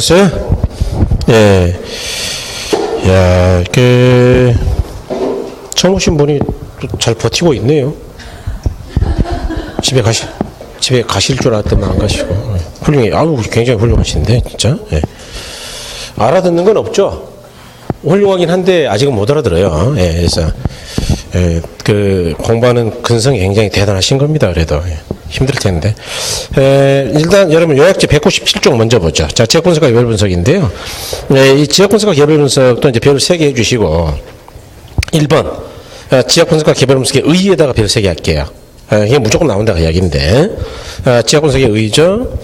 됐어요? 예. 야, 처음 오신 분이 잘 버티고 있네요. 집에 가실 줄 알았더니 안 가시고. 훌륭해. 아우, 굉장히 훌륭하신데, 진짜. 예. 알아듣는 건 없죠? 훌륭하긴 한데, 아직은 못 알아들어요. 예, 그래서, 공부하는 근성이 굉장히 대단하신 겁니다. 그래도. 예. 힘들 텐데. 일단 여러분 요약지 197쪽 먼저 보죠. 자, 지역 분석과 개별 분석인데요. 이 지역 분석과 개별 분석도 이제 별 3개 해주시고, 1번, 지역 분석과 개별 분석의 의의에다가 별 3개 할게요. 이게 무조건 나온다 그 이야기인데, 지역 분석의 의의죠.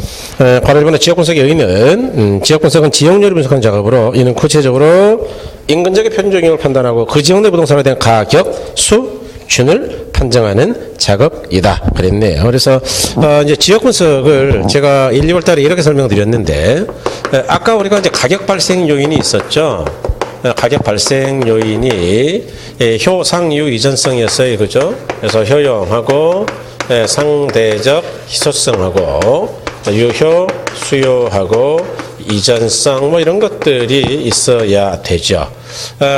바로 1번에 지역 분석의 의의는, 지역 분석은 지역률을 분석하는 작업으로, 이는 구체적으로 인근적의 표준적 영역을 판단하고 그 지역 내 부동산에 대한 가격, 수, 균을 판정하는 작업이다. 그랬네요. 그래서, 이제 지역 분석을 제가 1, 2월 달에 이렇게 설명드렸는데, 아까 우리가 이제 가격 발생 요인이 있었죠. 가격 발생 요인이 효상유 이전성이었어요. 그죠? 그래서 효용하고, 상대적 희소성하고, 유효, 수요하고, 이전성 뭐 이런 것들이 있어야 되죠.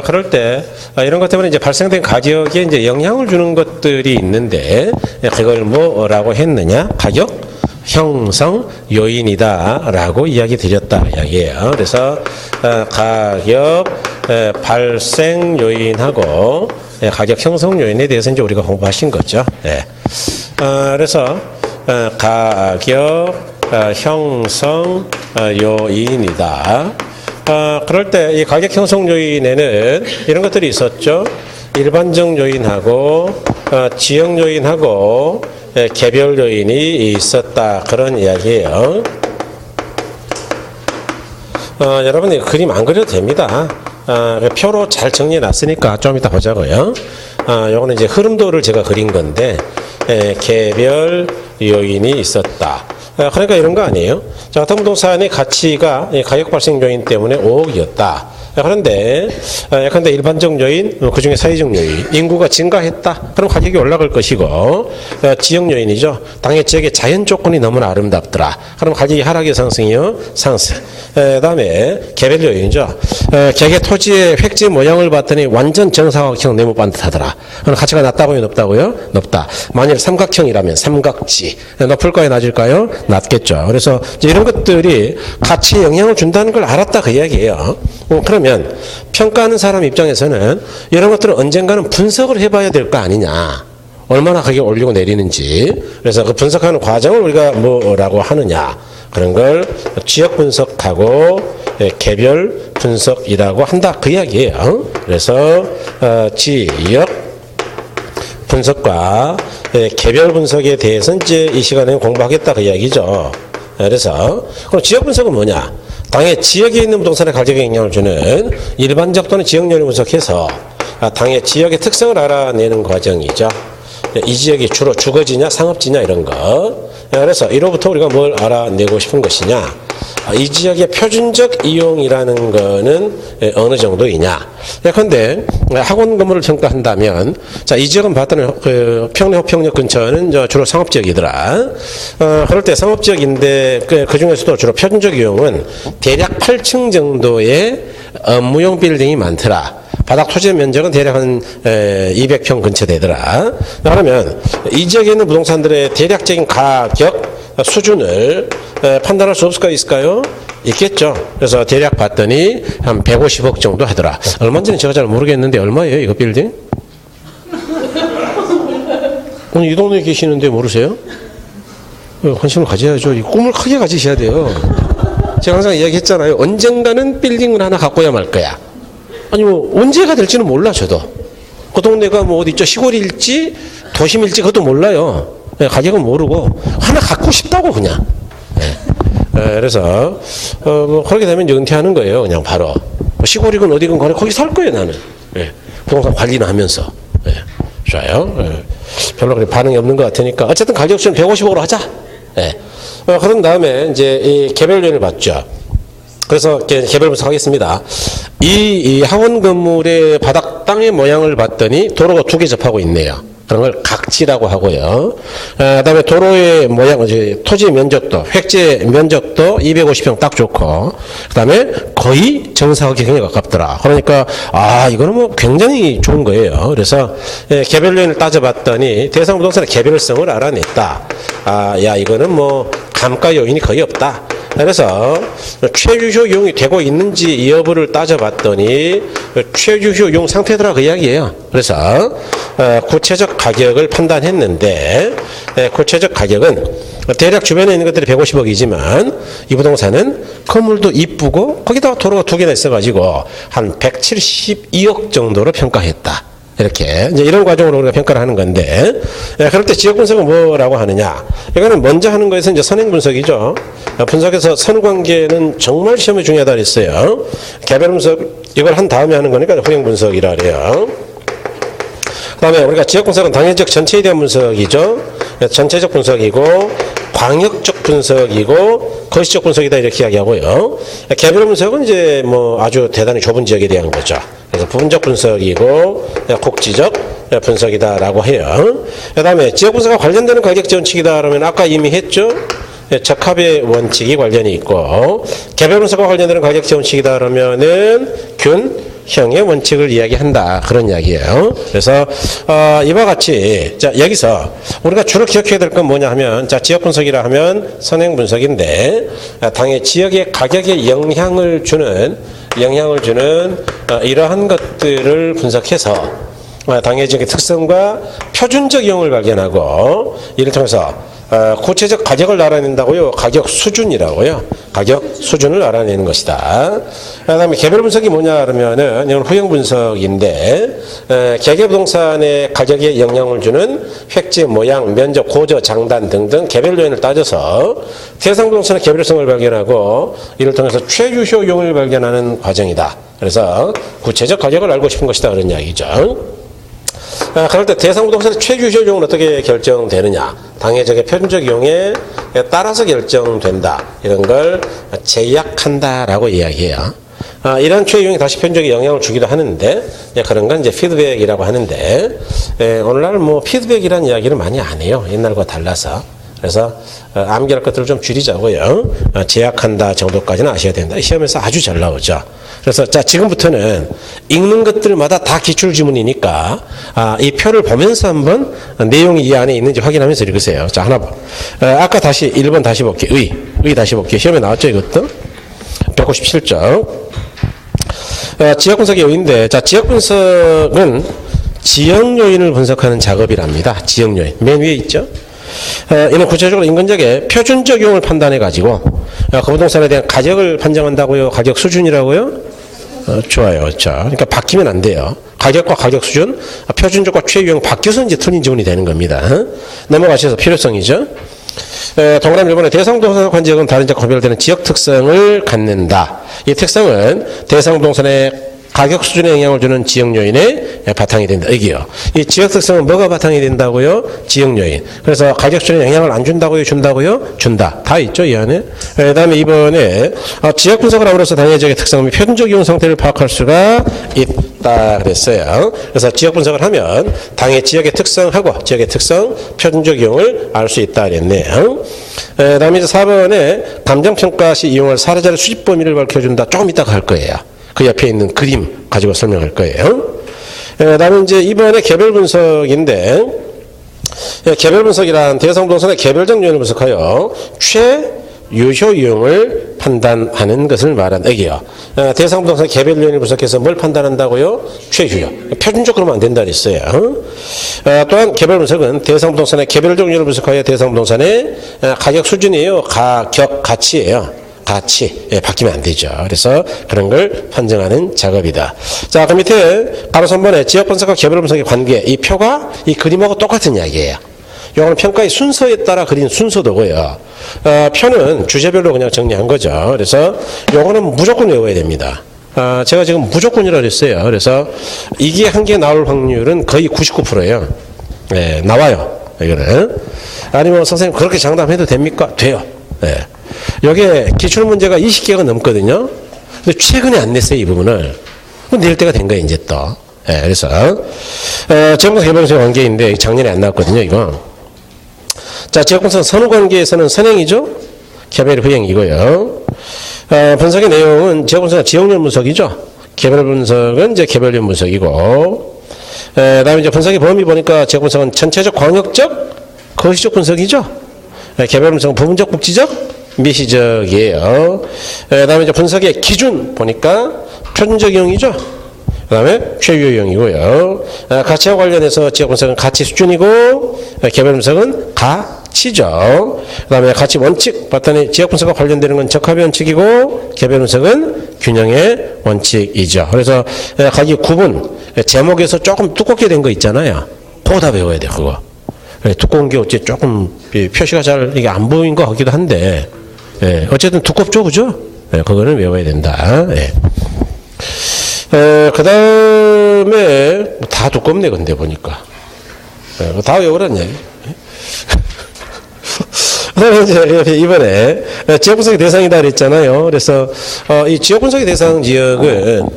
그럴 때 이런 것 때문에 이제 발생된 가격에 이제 영향을 주는 것들이 있는데 그걸 뭐라고 했느냐? 가격 형성 요인이다라고 이야기 드렸다 이야기예요. 그래서 가격 발생 요인하고 가격 형성 요인에 대해서 이제 우리가 공부하신 거죠. 그래서 가격 형성 요인이다. 그럴 때 이 가격 형성 요인에는 이런 것들이 있었죠. 일반적 요인하고 지역 요인하고 개별 요인이 있었다. 그런 이야기예요. 여러분 이 그림 안 그려도 됩니다. 표로 잘 정리해 놨으니까 좀 이따 보자고요. 요거는 이제 흐름도를 제가 그린 건데 개별 요인이 있었다. 그러니까 이런 거 아니에요? 자, 같은 부동산의 가치가 가격 발생 요인 때문에 5억이었다. 그런데 예컨대 일반적 요인, 그 중에 사회적 요인, 인구가 증가했다. 그럼 가격이 올라갈 것이고, 지역 요인이죠. 당해 지역의 자연 조건이 너무나 아름답더라. 그럼 가격이 하락이 상승이요? 상승. 그다음에 개별 요인이죠. 개개 토지의 획지 모양을 봤더니 완전 정사각형 네모 반듯하더라. 그럼 가치가 낮다고요? 높다고요? 높다. 만일 삼각형이라면 삼각지. 높을까요? 낮을까요? 낮겠죠. 그래서 이제 이런 것들이 가치에 영향을 준다는 걸 알았다 그 이야기예요. 그러면 평가하는 사람 입장에서는 이런 것들은 언젠가는 분석을 해봐야 될 거 아니냐. 얼마나 가격 올리고 내리는지. 그래서 그 분석하는 과정을 우리가 뭐라고 하느냐. 그런 걸 지역 분석하고 개별 분석이라고 한다 그 이야기예요. 그래서 지역 분석과 개별 분석에 대해서 이제 이 시간에 공부하겠다 그 이야기죠. 그래서 그럼 지역 분석은 뭐냐? 당해 지역에 있는 부동산의 가격에 영향을 주는 일반적 또는 지역 요인을 분석해서 당해 지역의 특성을 알아내는 과정이죠. 이 지역이 주로 주거지냐 상업지냐 이런 거. 그래서 이로부터 우리가 뭘 알아내고 싶은 것이냐. 이 지역의 표준적 이용이라는 거는 어느 정도이냐. 예컨대 학원 건물을 평가한다면, 자, 이 지역은 봤더니 평내 호평역 근처는 주로 상업지역이더라. 그럴 때 상업지역인데 그 중에서도 주로 표준적 이용은 대략 8층 정도의 업무용 빌딩이 많더라. 바닥 토지 면적은 대략 한 200평 근처 되더라. 그러면 이 지역에 있는 부동산들의 대략적인 가격 수준을 판단할 수 있을까요? 있겠죠. 그래서 대략 봤더니 한 150억 정도 하더라. 얼마인지는 제가 잘 모르겠는데 얼마예요 이거 빌딩? 오늘 이 동네에 계시는데 모르세요? 관심을 가져야죠. 이 꿈을 크게 가지셔야 돼요. 제가 항상 이야기했잖아요. 언젠가는 빌딩을 하나 갖고야 말 거야. 아니 뭐 언제가 될지는 몰라. 저도 그 동네가 뭐 어디 있죠, 시골일지 도심일지 그것도 몰라요. 가격은 모르고 하나 갖고 싶다고 그냥. 그래서 뭐 그렇게 되면 이제 은퇴하는 거예요. 그냥 바로 시골이건 어디건 간에 거기 살 거예요 나는. 부동산 관리는 하면서. 좋아요. 별로 그렇게 반응이 없는 것 같으니까 어쨌든 가격 수준 150억으로 하자. 그런 다음에 이제 이 개별 요인을 봤죠. 그래서 개별 분석하겠습니다. 이 학원 건물의 바닥 땅의 모양을 봤더니 도로가 2개 접하고 있네요. 그런 걸 각지라고 하고요. 그다음에 도로의 모양, 토지 면적도, 획지 면적도 250평 딱 좋고, 그다음에 거의 정사각형에 굉장히 가깝더라. 그러니까 이거는 뭐 굉장히 좋은 거예요. 그래서 개별 요인을 따져봤더니 대상부동산의 개별성을 알아냈다. 야 이거는 뭐 감가 요인이 거의 없다. 그래서 최유효용이 되고 있는지 여부를 따져봤더니 최유효용 상태더라 그 이야기예요. 그래서 구체적 가격을 판단했는데 구체적 가격은 대략 주변에 있는 것들이 150억이지만 이 부동산은 건물도 이쁘고 거기다가 도로가 2개나 있어가지고 한 172억 정도로 평가했다. 이렇게 이제 이런 과정으로 우리가 평가를 하는 건데, 그럴 때 지역 분석은 뭐라고 하느냐? 이거는 먼저 하는 거에서 이제 선행 분석이죠. 분석에서 선관계는 정말 시험에 중요하다 그랬어요. 개별 분석 이걸 한 다음에 하는 거니까 후행 분석이라 그래요. 그다음에 우리가 지역 분석은 당연적 전체에 대한 분석이죠. 전체적 분석이고 광역적 분석이고 거시적 분석이다 이렇게 이야기하고요. 개별 분석은 이제 뭐 아주 대단히 좁은 지역에 대한 거죠. 그래서 부분적 분석이고 국지적 분석이다라고 해요. 그다음에 지역 분석과 관련되는 가격 원칙이다 그러면 아까 이미 했죠. 적합의 원칙이 관련이 있고 개별 분석과 관련되는 가격 원칙이다 그러면은 균형의 원칙을 이야기한다 그런 이야기예요. 그래서 이와 같이 자 여기서 우리가 주로 기억해야 될 건 뭐냐 하면 자 지역 분석이라 하면 선행 분석인데 당의 지역의 가격에 영향을 주는 이러한 것들을 분석해서 당의 지역의 특성과 표준적 이용을 발견하고 이를 통해서 구체적 가격을 알아낸다고요. 가격 수준이라고요. 가격 수준을 알아내는 것이다. 그다음에 개별 분석이 뭐냐 그러면은 이건 후형 분석인데 개개 부동산의 가격에 영향을 주는 획지, 모양, 면적, 고저, 장단 등등 개별 요인을 따져서 대상 부동산의 개별성을 발견하고 이를 통해서 최유효용을 발견하는 과정이다. 그래서 구체적 가격을 알고 싶은 것이다 그런 이야기죠. 그럴 때 대상 부동산의 최유효용은 어떻게 결정되느냐? 당해적의 표준적 이용에 따라서 결정된다. 이런 걸 제약한다라고 이야기해요. 이런 최유용이 다시 표준적인 영향을 주기도 하는데 그런 건 이제 피드백이라고 하는데 오늘날 뭐 피드백이라는 이야기를 많이 안 해요. 옛날과 달라서. 그래서 암기할 것들을 좀 줄이자고요. 제약한다 정도까지는 아셔야 된다. 시험에서 아주 잘 나오죠. 그래서 자 지금부터는 읽는 것들마다 다 기출지문이니까 이 표를 보면서 한번 내용이 이 안에 있는지 확인하면서 읽으세요. 자 하나 봐. 아까 다시 1번 다시 볼게요. 의 다시 볼게요. 시험에 나왔죠 이것도? 157쪽. 지역 분석의 요인데 자 지역 분석은 지역 요인을 분석하는 작업이랍니다. 지역 요인. 맨 위에 있죠. 이는 구체적으로 인근적의 표준적 이용을 판단해 가지고 그 부동산에 대한 가격을 판정한다고요? 가격 수준이라고요? 좋아요. 자, 그러니까 바뀌면 안 돼요. 가격과 가격 수준, 표준적과 최유용 바뀌어서 이제 틀린 지문이 되는 겁니다. 넘어가셔서 필요성이죠. 동그라미 1번에 대상 부동산 관지역은 다른 지역과 구별되는 지역 특성을 갖는다. 이 특성은 대상 부동산의 가격 수준에 영향을 주는 지역 요인의 바탕이 된다. 여기요. 이 지역 특성은 뭐가 바탕이 된다고요? 지역 요인. 그래서 가격 수준에 영향을 안 준다고요? 준다고요? 준다. 다 있죠, 이 안에. 그 다음에 이번에 지역 분석을 함으로써 당해 지역의 특성 및 표준적 이용 상태를 파악할 수가 있다. 그랬어요. 그래서 지역 분석을 하면 당해 지역의 특성하고 지역의 특성, 표준적 이용을 알 수 있다. 그랬네요. 그 다음에 이제 4번에 감정평가 시 이용할 사례자의 수집 범위를 밝혀준다. 조금 이따가 할 거예요. 그 옆에 있는 그림 가지고 설명할 거예요. 그다음에 이제 이번에 개별 분석인데 개별 분석이란 대상 부동산의 개별적 요인을 분석하여 최유효 이용을 판단하는 것을 말한다. 여기요. 대상 부동산의 개별 요인을 분석해서 뭘 판단한다고요? 최유효. 표준적으로 하면 안 된다 그랬어요. 또한 개별 분석은 대상 부동산의 개별적 요인을 분석하여 대상 부동산의 가격 수준이에요. 가격 가치예요. 가치 바뀌면 안 되죠. 그래서 그런 걸 판정하는 작업이다. 자, 그 밑에 가로 3번에 지역 분석과 개별 분석의 관계 이 표가 이 그림하고 똑같은 이야기예요. 이거는 평가의 순서에 따라 그린 순서도고요. 표는 주제별로 그냥 정리한 거죠. 그래서 이거는 무조건 외워야 됩니다. 제가 지금 무조건이라고 했어요. 그래서 이게 한 개 나올 확률은 거의 99%예요. 네, 나와요. 이거는. 아니면 선생님 그렇게 장담해도 됩니까? 돼요. 네. 여기에 기출문제가 20개가 넘거든요. 근데 최근에 안 냈어요, 이 부분을. 낼 때가 된 거예요, 이제 또. 예, 그래서 지역분석 개별분석 관계인데 작년에 안 나왔거든요. 이거. 자, 지역분석 선후관계에서는 선행이죠. 개별 후행이고요. 분석의 내용은 지역분석은 지역률 분석이죠. 개별 분석은 이제 개별률 분석이고, 다음에 이제 분석의 범위 보니까 지역분석은 전체적 광역적 거시적 분석이죠. 개별 분석은 부분적 국지적 미시적이에요. 다음에 이제 분석의 기준 보니까 표준적 이용이죠. 그 다음에 최유 이용이고요. 가치와 관련해서 지역 분석은 가치 수준이고, 개별 분석은 가치죠. 그 다음에 가치 원칙 봤더니 지역 분석과 관련되는 건 적합의 원칙이고, 개별 분석은 균형의 원칙이죠. 그래서 가기 구분, 제목에서 조금 두껍게 된 거 있잖아요. 그거 다 배워야 돼, 그거. 두꺼운 게 어째 조금 표시가 잘 이게 안 보인 것 같기도 한데, 어쨌든 두껍죠, 그죠? 그거는 외워야 된다. 그 다음에 다 두껍네, 근데 보니까. 다 외우란 얘기. 그다음에 이제 이번에 지역 분석의 대상이다 그랬잖아요. 그래서 이 지역 분석의 대상 지역은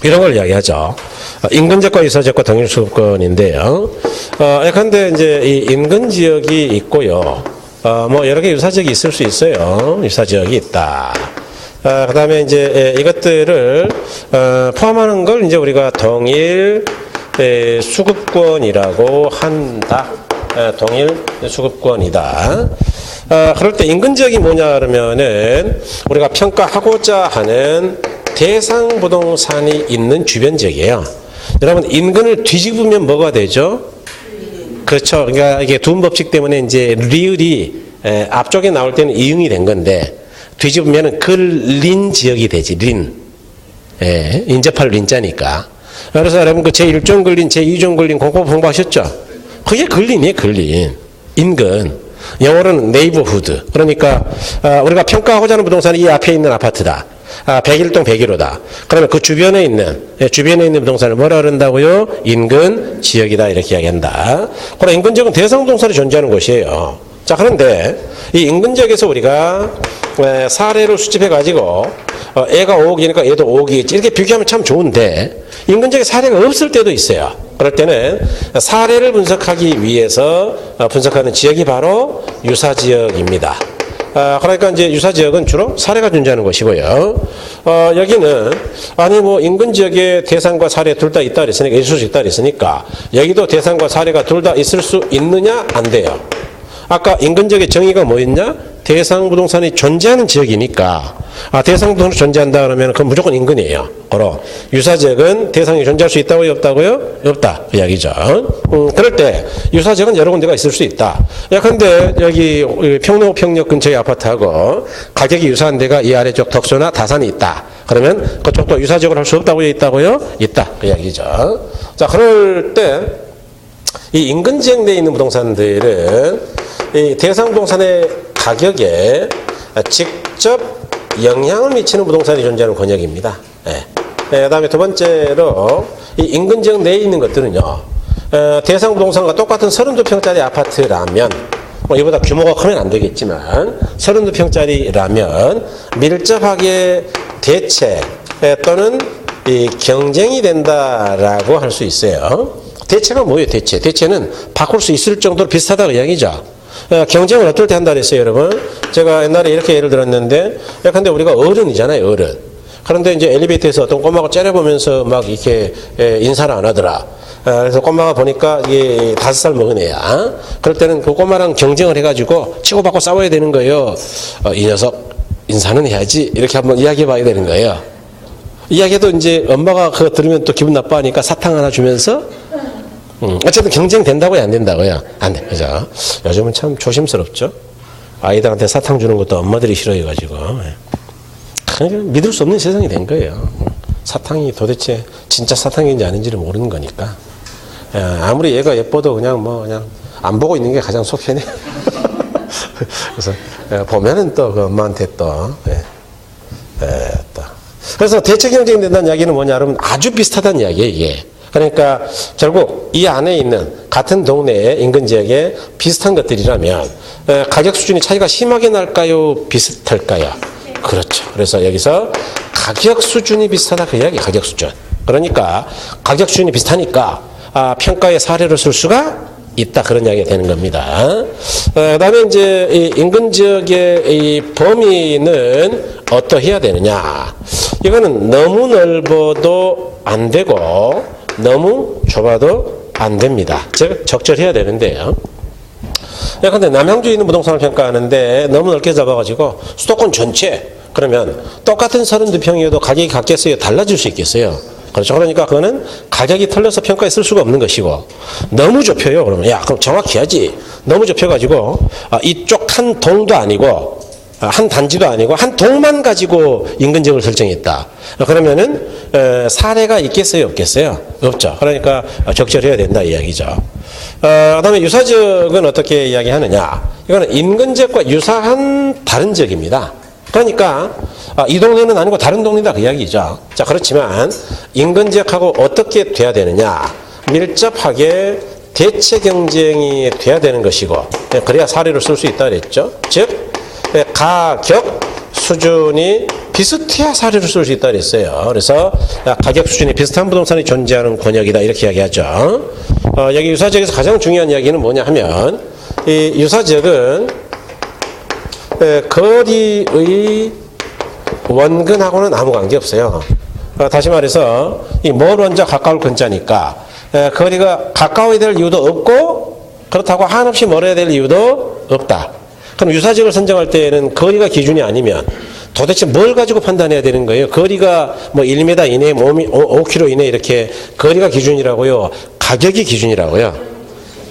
이런 걸 이야기하죠. 인근지역과 유사지역과 동일수급권인데요. 예컨대 이제 이 인근 지역이 있고요. 뭐 여러 개 유사지역이 있을 수 있어요. 유사지역이 있다. 그 다음에 이제 이것들을 포함하는 걸 이제 우리가 동일 수급권이라고 한다. 동일 수급권이다. 그럴 때 인근 지역이 뭐냐 그러면은 우리가 평가하고자 하는 대상 부동산이 있는 주변 지역이에요. 여러분 인근을 뒤집으면 뭐가 되죠? 그렇죠. 그러니까 이게 두음 법칙 때문에 이제 리을이 앞쪽에 나올 때는 이응이 된 건데 뒤집으면은 근린 지역이 되지. 린. 인접할 린자니까. 그래서 여러분 그 제1종 근린, 제2종 근린 공법 공부하셨죠? 그게 근린이에요, 근린. 인근. 영어로는 네이버후드. 그러니까 우리가 평가하고자 하는 부동산이 이 앞에 있는 아파트다. 101동 101호다. 그러면 그 주변에 있는 부동산을 뭐라 그런다고요? 인근 지역이다. 이렇게 이야기한다. 그럼 인근 지역은 대상 부동산이 존재하는 곳이에요. 자, 그런데 이 인근 지역에서 우리가 사례를 수집해 가지고 애가 5억이니까 얘도 5억이겠지. 이렇게 비교하면 참 좋은데 인근 지역에 사례가 없을 때도 있어요. 그럴 때는 사례를 분석하기 위해서 분석하는 지역이 바로 유사지역입니다. 그러니까 이제 유사지역은 주로 사례가 존재하는 것이고요. 여기는 아니 뭐 인근 지역에 대상과 사례 둘 다 있다 그랬으니까 있을 수 있다 그랬으니까 여기도 대상과 사례가 둘 다 있을 수 있느냐? 안 돼요. 아까 인근 지역의 정의가 뭐였냐? 대상 부동산이 존재하는 지역이니까 대상 부동산이 존재한다 그러면 그건 무조건 인근이에요. 그럼 유사지역은 대상이 존재할 수 있다고요? 없다고요? 없다. 그 이야기죠. 그럴 때 유사지역은 여러 군데가 있을 수 있다. 예컨대 여기 평로 평역 근처의 아파트하고 가격이 유사한 데가 이 아래쪽 덕소나 다산이 있다. 그러면 그쪽도 유사지역을 할 수 없다고요? 있다고요? 있다. 그 이야기죠. 자, 그럴 때 이 인근 지역 내에 있는 부동산들은 이 대상 부동산의 가격에 직접 영향을 미치는 부동산이 존재하는 권역입니다. 그 다음에 두 번째로 이 인근 지역 내에 있는 것들은요, 대상 부동산과 똑같은 32평짜리 아파트라면, 뭐 이보다 규모가 크면 안 되겠지만 32평짜리라면 밀접하게 대체 또는 이 경쟁이 된다라고 할 수 있어요. 대체가 뭐예요? 대체는 바꿀 수 있을 정도로 비슷하다고 이야기죠. 경쟁을 어떨 때 한다 그랬어요, 여러분? 제가 옛날에 이렇게 예를 들었는데, 근데 우리가 어른이잖아요, 어른. 그런데 이제 엘리베이터에서 어떤 꼬마가 째려보면서 막 이렇게 인사를 안 하더라. 그래서 꼬마가 보니까 이게 5살 먹은 애야. 그럴 때는 그 꼬마랑 경쟁을 해가지고 치고받고 싸워야 되는 거예요. 이 녀석 인사는 해야지. 이렇게 한번 이야기해 봐야 되는 거예요. 이야기해도 이제 엄마가 그거 들으면 또 기분 나빠하니까 사탕 하나 주면서 어쨌든 경쟁 된다고요, 안 된다고요? 안 돼. 그죠? 요즘은 참 조심스럽죠? 아이들한테 사탕 주는 것도 엄마들이 싫어해가지고. 믿을 수 없는 세상이 된 거예요. 사탕이 도대체 진짜 사탕인지 아닌지를 모르는 거니까. 아무리 얘가 예뻐도 그냥 안 보고 있는 게 가장 속편해. 그래서 보면은 또 그 엄마한테 또. 그래서 대체 경쟁이 된다는 이야기는 뭐냐, 여러분? 아주 비슷하다는 이야기예요, 이게. 그러니까 결국 이 안에 있는 같은 동네의 인근 지역에 비슷한 것들이라면 가격 수준이 차이가 심하게 날까요? 비슷할까요? 그렇죠. 그래서 여기서 가격 수준이 비슷하다 그 이야기, 가격 수준. 그러니까 가격 수준이 비슷하니까 평가의 사례로 쓸 수가 있다 그런 이야기가 되는 겁니다. 그다음에 이제 이 인근 지역의 이 범위는 어떠해야 되느냐? 이거는 너무 넓어도 안 되고 너무 좁아도 안 됩니다. 즉 적절해야 되는데요. 근데 남양주에 있는 부동산을 평가하는데 너무 넓게 잡아가지고 수도권 전체 그러면 똑같은 32평이어도 가격이 같겠어요? 달라질 수 있겠어요? 그렇죠. 그러니까 그거는 가격이 틀려서 평가에 쓸 수가 없는 것이고 너무 좁혀요. 그러면 그럼 정확히 해야지. 너무 좁혀가지고 이쪽 한 동도 아니고 한 단지도 아니고 한 동만 가지고 인근 지역을 설정했다. 그러면은 사례가 있겠어요? 없겠어요? 없죠. 그러니까 적절해야 된다 이야기죠. 그다음에 유사지역은 어떻게 이야기하느냐? 이거는 인근 지역과 유사한 다른 지역입니다. 그러니까 이 동네는 아니고 다른 동네다 그 이야기죠. 자, 그렇지만 인근 지역하고 어떻게 돼야 되느냐? 밀접하게 대체 경쟁이 돼야 되는 것이고 그래야 사례를 쓸 수 있다 그랬죠. 즉 가격 수준이 비슷해야 사례를 쓸 수 있다 그랬어요. 그래서 가격 수준이 비슷한 부동산이 존재하는 권역이다 이렇게 이야기하죠. 여기 유사지역에서 가장 중요한 이야기는 뭐냐 하면 이 유사지역은 거리의 원근하고는 아무 관계 없어요. 다시 말해서 이 멀 원자 가까울 근자니까 거리가 가까워야 될 이유도 없고 그렇다고 한없이 멀어야 될 이유도 없다. 그럼 유사지역을 선정할 때에는 거리가 기준이 아니면 도대체 뭘 가지고 판단해야 되는 거예요? 거리가 뭐 1m 이내, 5km 이내 이렇게 거리가 기준이라고요? 가격이 기준이라고요?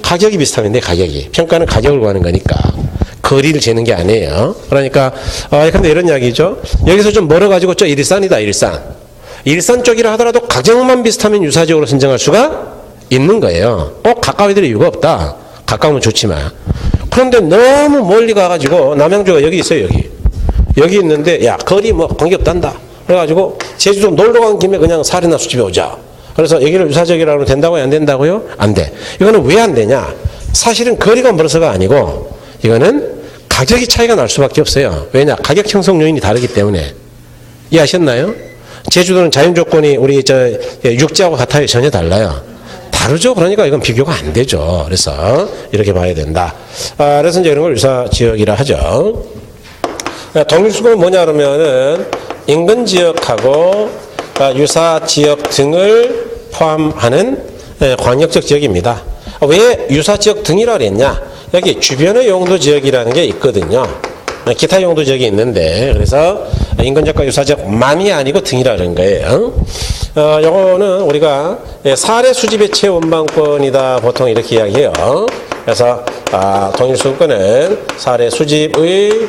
가격이 비슷하면 돼, 가격이. 평가는 가격을 구하는 거니까. 거리를 재는 게 아니에요. 그러니까, 근데 이런 이야기죠. 여기서 좀 멀어가지고 저 일산이다, 일산. 일산 쪽이라 하더라도 가격만 비슷하면 유사지역으로 선정할 수가 있는 거예요. 꼭 가까워야 될 이유가 없다. 가까우면 좋지만. 그런데 너무 멀리 가가지고 남양주가 여기 있어요, 여기. 여기 있는데, 야, 거리 뭐 관계없단다. 그래가지고 제주도 놀러 간 김에 그냥 사리나 수집해 오자. 그래서 여기를 유사지역이라고 하면 된다고요? 안 된다고요? 안 돼. 이거는 왜 안 되냐? 사실은 거리가 멀어서가 아니고, 이거는 가격이 차이가 날 수밖에 없어요. 왜냐? 가격 형성 요인이 다르기 때문에. 이해하셨나요? 제주도는 자연 조건이 우리 육지하고 같아요? 전혀 달라요. 다르죠? 그러니까 이건 비교가 안 되죠. 그래서 이렇게 봐야 된다. 그래서 이제 이런 걸 유사 지역이라 하죠. 동일수급은 뭐냐 그러면은 인근 지역하고 유사 지역 등을 포함하는 광역적 지역입니다. 왜 유사 지역 등이라 그랬냐? 여기 주변의 용도 지역이라는 게 있거든요. 기타 용도 지역이 있는데 그래서 인근 지역과 유사 지역만이 아니고 등이라 그런 거예요. 요거는 우리가 사례 수집의 최원방권이다 보통 이렇게 이야기해요. 그래서 동일수급권은 사례 수집의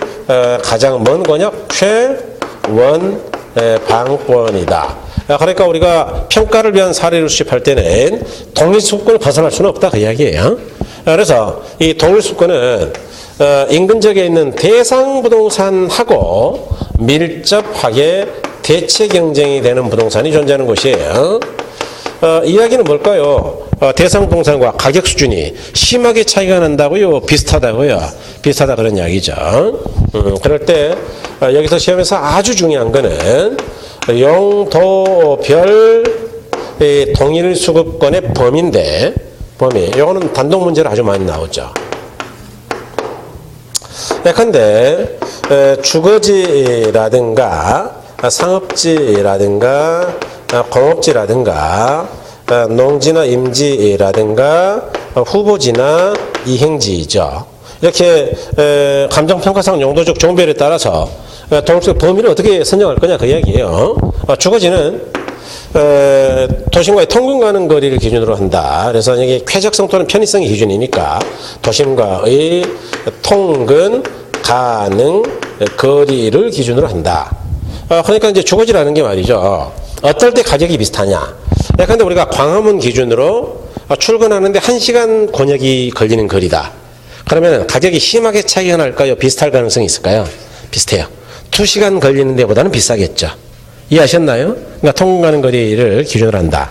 가장 먼 권역 최원방권이다. 그러니까 우리가 평가를 위한 사례를 수집할 때는 동일수급권을 벗어날 수는 없다 그 이야기예요. 그래서 이 동일수급권은 인근 지역에 있는 대상 부동산하고 밀접하게 대체 경쟁이 되는 부동산이 존재하는 곳이에요. 이야기는 뭘까요? 대상 부동산과 가격 수준이 심하게 차이가 난다고요? 비슷하다고요? 비슷하다 그런 이야기죠. 그럴 때 여기서 시험에서 아주 중요한 거는 용도별 동일 수급권의 범위인데 범위. 요거는 단독 문제로 아주 많이 나오죠. 예컨대 주거지라든가 상업지라든가 공업지라든가 농지나 임지라든가 후보지나 이행지죠. 이렇게 감정평가상 용도적 종별에 따라서 동일수급 범위를 어떻게 선정할 거냐 그 이야기예요. 주거지는 도심과의 통근 가는 거리를 기준으로 한다. 그래서 이게 쾌적성 또는 편의성이 기준이니까 도심과의 통근 가능 거리를 기준으로 한다. 그러니까 이제 주거지라는 게 말이죠. 어떨 때 가격이 비슷하냐. 그런데 우리가 광화문 기준으로 출근하는데 1시간 권역이 걸리는 거리다. 그러면 가격이 심하게 차이가 날까요? 비슷할 가능성이 있을까요? 비슷해요. 2시간 걸리는 데보다는 비싸겠죠. 이해하셨나요? 그러니까 통근 가는 거리를 기준으로 한다.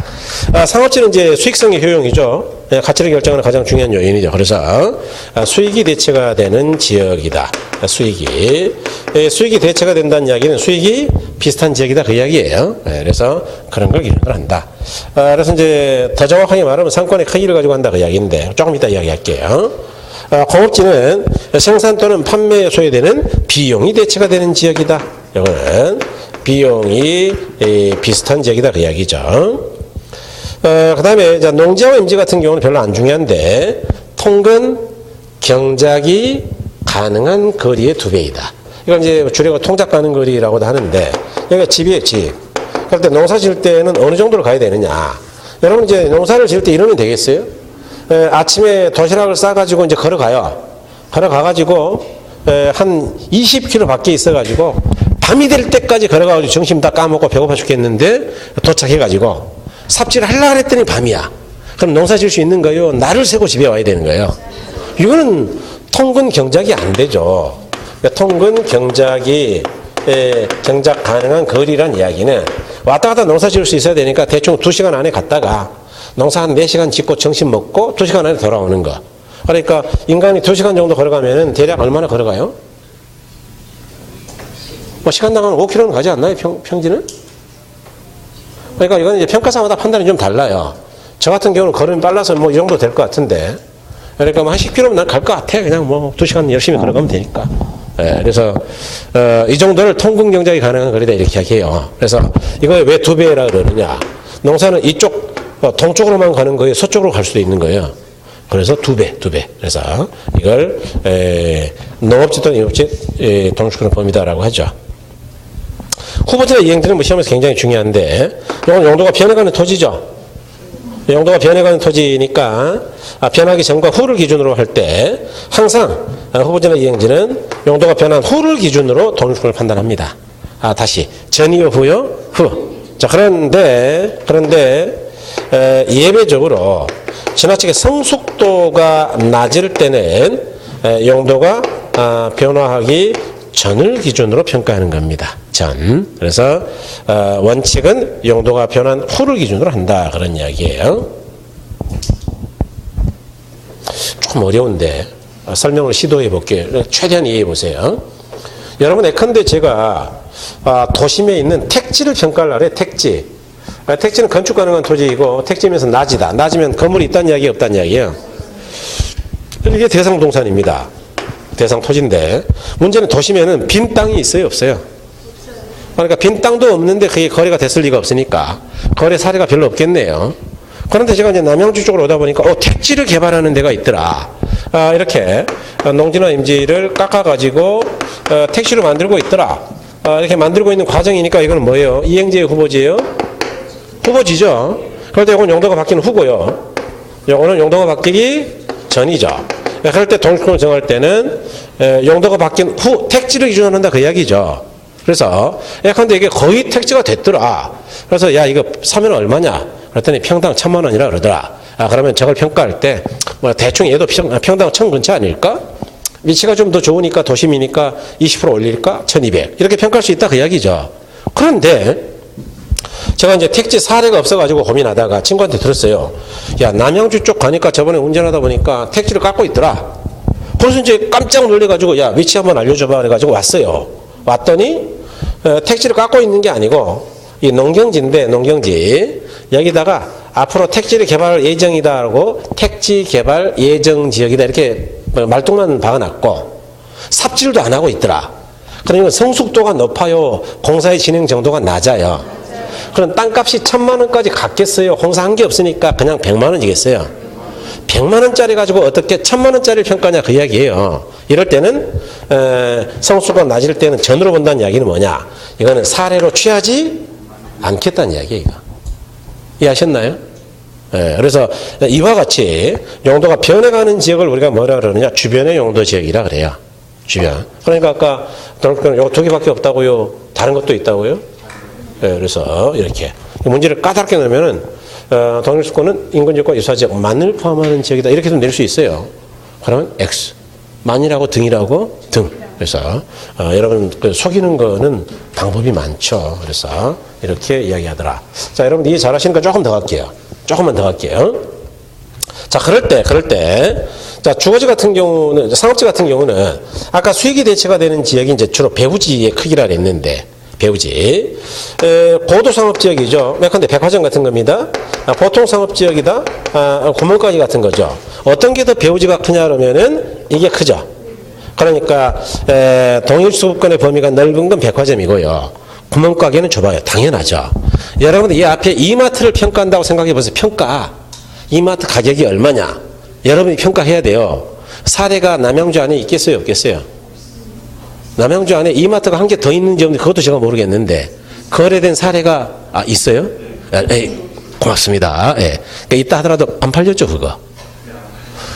상업지는 이제 수익성의 효용이죠. 가치를 결정하는 가장 중요한 요인이죠. 그래서 수익이 대체가 되는 지역이다. 수익이 대체가 된다는 이야기는 수익이 비슷한 지역이다 그 이야기예요. 그래서 그런 걸 기준으로 한다. 그래서 이제 더 정확하게 말하면 상권의 크기를 가지고 한다 그 이야기인데 조금 이따 이야기할게요. 공업지는 생산 또는 판매에 소요되는 비용이 대체가 되는 지역이다. 이거는 비용이 비슷한 지역이다 그 이야기죠. 그 다음에 농지와 임지 같은 경우는 별로 안 중요한데 통근 경작이 가능한 거리의 2배이다. 이건 이제 줄여서 통작 가능 거리라고도 하는데 여기가 집이에요, 집. 그럴 때 농사 지을 때는 어느 정도로 가야 되느냐. 여러분 이제 농사를 지을 때 이러면 되겠어요? 아침에 도시락을 싸가지고 이제 걸어가요. 걸어가가지고 한 20km 밖에 있어가지고 밤이 될 때까지 걸어가가지고 점심 다 까먹고 배고파 죽겠는데 도착해가지고 삽질을 하려고 했더니 밤이야. 그럼 농사 지을 수 있는 거요? 날을 새고 집에 와야 되는 거예요. 이거는 통근 경작이 안 되죠. 그러니까 통근 경작이 경작 가능한 거리란 이야기는 왔다 갔다 농사 지을 수 있어야 되니까 대충 2시간 안에 갔다가 농사 한 4시간 짓고 점심 먹고 2시간 안에 돌아오는 거. 그러니까 인간이 2시간 정도 걸어가면은 대략 얼마나 걸어가요? 뭐 시간당 한 5km는 가지 않나요? 평지는? 그러니까 이건 이제 평가사마다 판단이 좀 달라요. 저 같은 경우는 걸으면 빨라서 뭐 이 정도 될 것 같은데. 그러니까 뭐 한 10km면 난 갈 것 같아. 그냥 뭐 2시간 열심히 걸어가면 되니까. 그래서 이 정도를 통근 경작이 가능한 거리다 이렇게 이야기해요. 그래서 이거 왜 2배라 그러느냐. 농사는 이쪽 동쪽으로만 가는 거예요. 서쪽으로 갈 수도 있는 거예요. 그래서 2배. 그래서 이걸 농업지 또는 임업지 동축하는 범위다라고 하죠. 후보지나 이행지는 뭐 시험에서 굉장히 중요한데 이건 용도가 변해가는 토지죠. 용도가 변해가는 토지니까 변하기 전과 후를 기준으로 할 때 항상 후보지나 이행지는 용도가 변한 후를 기준으로 동축을 판단합니다. 다시 전이요 후요? 후. 자 그런데 예외적으로 지나치게 성숙도가 낮을 때는 용도가 변화하기 전을 기준으로 평가하는 겁니다. 전. 그래서 원칙은 용도가 변한 후를 기준으로 한다. 그런 이야기예요. 조금 어려운데 설명을 시도해 볼게요. 최대한 이해해 보세요. 여러분 예컨대 제가 도심에 있는 택지를 평가를 하래. 택지. 택지는 건축 가능한 토지이고 택지면서 낮이다. 낮으면 건물이 있다는 이야기 없다는 이야기예요. 이게 대상 동산입니다. 대상 토지인데 문제는 도심에는 빈 땅이 있어요 없어요? 그러니까 빈 땅도 없는데 그게 거래가 됐을 리가 없으니까 거래 사례가 별로 없겠네요. 그런데 제가 이제 남양주 쪽으로 오다 보니까 택지를 개발하는 데가 있더라. 이렇게 농지나 임지를 깎아가지고 택지로 만들고 있더라. 이렇게 만들고 있는 과정이니까 이거는 뭐예요? 이행지예요 후보지예요? 후보지죠. 그런데 이건 용도가 바뀌는 후고요. 이거는 용도가 바뀌기 전이죠. 그럴 때 동축을 정할 때는 용도가 바뀐 후 택지를 기준으로 한다 그 이야기죠. 그래서 예컨대 이게 거의 택지가 됐더라. 그래서 야 이거 사면 얼마냐? 그랬더니 평당 1,000만 원이라 그러더라. 그러면 저걸 평가할 때 뭐 대충 얘도 평당 1,000 근처 아닐까? 위치가 좀 더 좋으니까 도심이니까 20% 올릴까? 1,200 이렇게 평가할 수 있다 그 이야기죠. 그런데 제가 이제 택지 사례가 없어가지고 고민하다가 친구한테 들었어요. 야, 남양주 쪽 가니까 저번에 운전하다 보니까 택지를 깎고 있더라. 그래서 이제 깜짝 놀래가지고 야, 위치 한번 알려줘봐. 그래가지고 왔어요. 왔더니, 택지를 깎고 있는 게 아니고, 이 농경지인데, 농경지. 여기다가 앞으로 택지를 개발할 예정이다라고 택지 개발 예정 지역이다. 이렇게 말뚝만 박아놨고, 삽질도 안 하고 있더라. 그러니까 성숙도가 높아요. 공사의 진행 정도가 낮아요. 그럼 땅값이 1,000만 원까지 갔겠어요? 공사한 게 없으니까 그냥 100만 원이겠어요? 100만 원짜리 가지고 어떻게 1,000만 원짜리를 평가냐 그 이야기예요. 이럴 때는 성수가 낮을 때는 전으로 본다는 이야기는 뭐냐? 이거는 사례로 취하지 않겠다는 이야기예요. 이거. 이해하셨나요? 그래서 이와 같이 용도가 변해가는 지역을 우리가 뭐라 그러느냐? 주변의 용도 지역이라 그래요. 주변. 그러니까 아까 요 2개밖에 없다고요? 다른 것도 있다고요? 그래서 이렇게 문제를 까다롭게 넣으면은 동일수권은 인근지역과 유사지역 만을 포함하는 지역이다 이렇게도 낼 수 있어요. 그러면 X 만이라고 등이라고 등. 그래서 여러분 속이는 거는 방법이 많죠. 그래서 이렇게 이야기하더라. 자, 여러분 이해 잘 하시니까 조금 더 갈게요. 조금만 더 갈게요. 자, 그럴 때. 자, 주거지 같은 경우는, 상업지 같은 경우는 아까 수익이 대체가 되는 지역이 이제 주로 배후지의 크기라 그랬는데, 배후지. 고도 상업지역이죠. 예컨대 백화점 같은 겁니다. 보통 상업지역이다. 구멍가게 같은 거죠. 어떤 게 더 배후지가 크냐 그러면은 이게 크죠. 그러니까, 동일 수급권의 범위가 넓은 건 백화점이고요. 구멍가게는 좁아요. 당연하죠. 여러분들 이 앞에 이마트를 평가한다고 생각해 보세요. 평가. 이마트 가격이 얼마냐? 여러분이 평가해야 돼요. 사례가 남양주 안에 있겠어요? 없겠어요? 남양주 안에 이마트가 한 개 더 있는지 없는지 그것도 제가 모르겠는데 거래된 사례가 있어요? 고맙습니다. 예. 그러니까 있다 하더라도 안 팔렸죠 그거.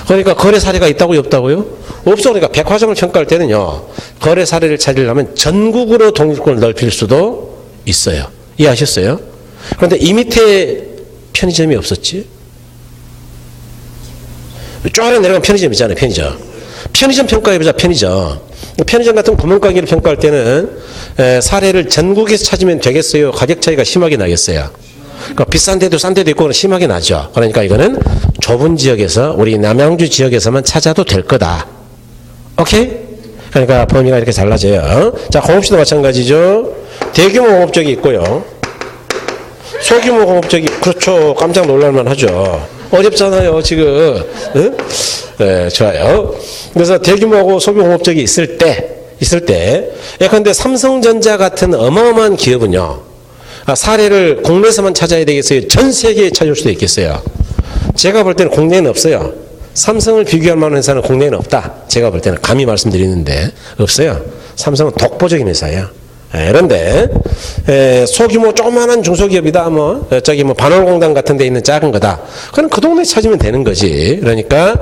그러니까 거래 사례가 있다고요? 없다고요? 없어. 그러니까 백화점을 평가할 때는요. 거래 사례를 찾으려면 전국으로 동일권을 넓힐 수도 있어요. 이해하셨어요? 그런데 이 밑에 편의점이 없었지? 쫙 내려가면 편의점 있잖아요. 편의점 평가해보자. 편의점 같은 구멍가게를 평가할 때는 사례를 전국에서 찾으면 되겠어요? 가격 차이가 심하게 나겠어요? 그러니까 비싼 데도 싼 데도 있고 심하게 나죠. 그러니까 이거는 좁은 지역에서 우리 남양주 지역에서만 찾아도 될 거다. 오케이? 그러니까 범위가 이렇게 달라져요. 자, 공업시도 마찬가지죠. 대규모 공업적이 있고요. 소규모 공업적이, 그렇죠. 깜짝 놀랄만 하죠. 어렵잖아요, 지금. 응? 네, 좋아요. 그래서 대규모하고 소규모 공업적이 있을 때, 예컨대 삼성전자 같은 어마어마한 기업은요, 사례를 국내에서만 찾아야 되겠어요? 전 세계에 찾을 수도 있겠어요? 제가 볼 때는 국내에는 없어요. 삼성을 비교할 만한 회사는 국내에는 없다. 제가 볼 때는 감히 말씀드리는데, 없어요. 삼성은 독보적인 회사예요. 그런데 소규모 조그마한 중소기업이다 반월공단 같은 데 있는 작은 거다. 그럼 그 동네 찾으면 되는 거지. 그러니까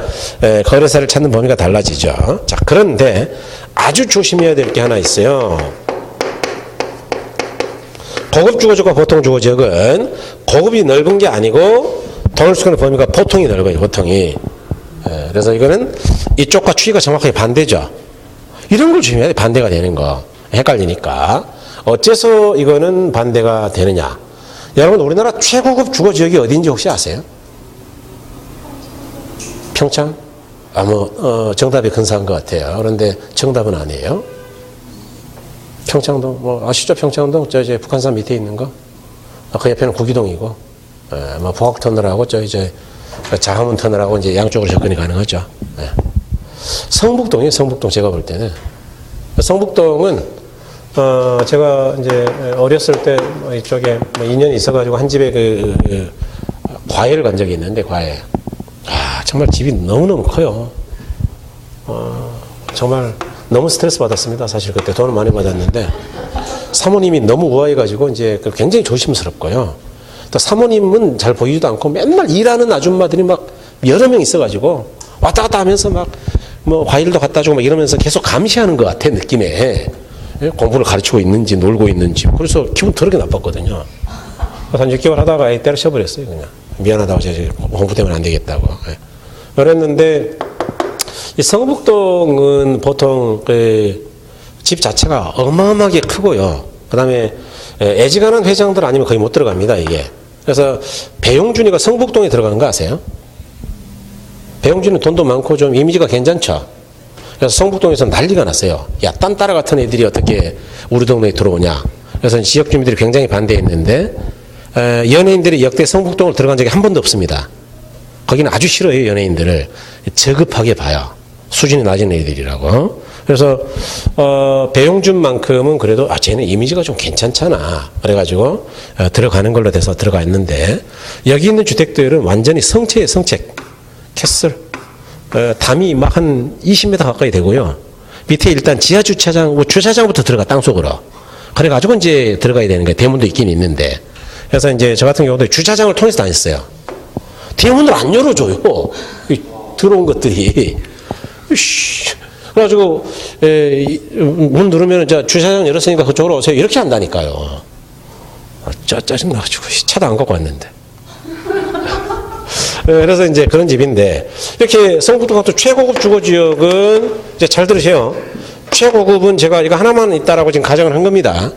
거래사를 찾는 범위가 달라지죠. 자, 그런데 아주 조심해야 될 게 하나 있어요. 고급 주거지역과 보통 주거지역은 고급이 넓은 게 아니고 동일수권의 범위가 보통이 넓어요. 보통이. 그래서 이거는 이쪽과 추이가 정확하게 반대죠. 이런 걸 조심해야 돼. 반대가 되는 거. 헷갈리니까. 어째서 이거는 반대가 되느냐? 여러분, 우리나라 최고급 주거지역이 어디인지 혹시 아세요? 평창? 정답이 근사한 것 같아요. 그런데 정답은 아니에요. 평창동, 아시죠? 평창동? 이제 북한산 밑에 있는 거? 그 옆에는 구기동이고, 보각터널하고, 자하문 터널하고 이제 양쪽으로 접근이 가능하죠. 성북동이에요, 성북동. 제가 볼 때는. 성북동은 제가 이제 어렸을 때 이쪽에 인연이 있어가지고 한 집에 과외를 간 적이 있는데, 과외. 정말 집이 너무너무 커요. 정말 너무 스트레스 받았습니다. 사실 그때 돈을 많이 받았는데, 사모님이 너무 우아해가지고 이제 굉장히 조심스럽고요. 또 사모님은 잘 보이지도 않고 맨날 일하는 아줌마들이 막 여러 명 있어가지고 왔다 갔다 하면서 과일도 갖다 주고 이러면서 계속 감시하는 것 같아, 느낌에. 공부를 가르치고 있는지 놀고 있는지. 그래서 기분 더럽게 나빴거든요. 그래서 한 6개월 하다가 때려쳐버렸어요. 그냥 미안하다고 제가 공부 때문에 안 되겠다고. 그랬는데 이 성북동은 보통 집 자체가 어마어마하게 크고요. 그 다음에 애지간한 회장들 아니면 거의 못 들어갑니다, 이게. 그래서 배용준이가 성북동에 들어간 거 아세요? 배용준은 돈도 많고 좀 이미지가 괜찮죠. 그래서 성북동에서 난리가 났어요. 야, 딴따라 같은 애들이 어떻게 우리 동네에 들어오냐. 그래서 지역 주민들이 굉장히 반대했는데, 연예인들이 역대 성북동을 들어간 적이 한 번도 없습니다. 거기는 아주 싫어해요, 연예인들을. 저급하게 봐요. 수준이 낮은 애들이라고. 그래서 배용준만큼은 그래도 쟤는 이미지가 좀 괜찮잖아. 그래가지고 들어가는 걸로 돼서 들어갔는데, 여기 있는 주택들은 완전히 성체예요, 성체. 캐슬. 담이 막 한 20m 가까이 되고요. 밑에 일단 지하 주차장, 주차장부터 들어가, 땅속으로. 그래가지고 이제 들어가야 되는 게 대문도 있긴 있는데. 그래서 이제 저 같은 경우도 주차장을 통해서 다녔어요. 대문을 안 열어줘요. 들어온 것들이. 그래가지고, 문 누르면 주차장 열었으니까 그쪽으로 오세요. 이렇게 한다니까요. 짜증나가지고 차도 안 갖고 왔는데. 그래서 이제 그런 집인데, 이렇게 성북동 같은 최고급 주거지역은, 이제 잘 들으세요. 최고급은 제가 이거 하나만 있다라고 지금 가정을 한 겁니다.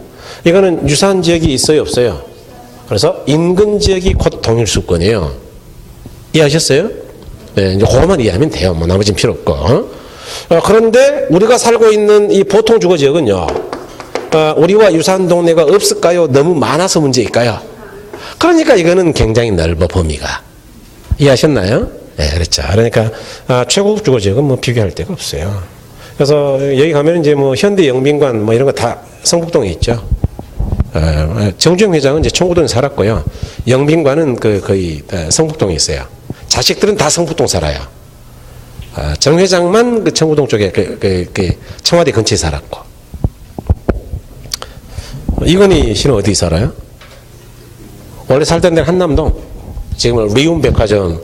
이거는 유사한 지역이 있어요, 없어요? 그래서 인근 지역이 곧 동일수권이에요. 이해하셨어요? 네, 이제 그것만 이해하면 돼요. 뭐 나머지는 필요 없고. 그런데 우리가 살고 있는 이 보통 주거 지역은요, 우리와 유사한 동네가 없을까요? 너무 많아서 문제일까요? 그러니까 이거는 굉장히 넓어, 범위가. 이해하셨나요? 네, 그렇죠. 그러니까 최고급 주거 지역은 뭐 비교할 데가 없어요. 그래서 여기 가면 이제 뭐 현대 영빈관 뭐 이런 거 다 성북동에 있죠. 정주영 회장은 이제 청구동에 살았고요. 영빈관은 거의 성북동에 있어요. 자식들은 다 성북동 살아요. 정 회장만 그 청구동 쪽에 청와대 근처에 살았고. 이건희 씨는 어디 살아요? 원래 살던 데는 한남동. 지금은 리움 백화점,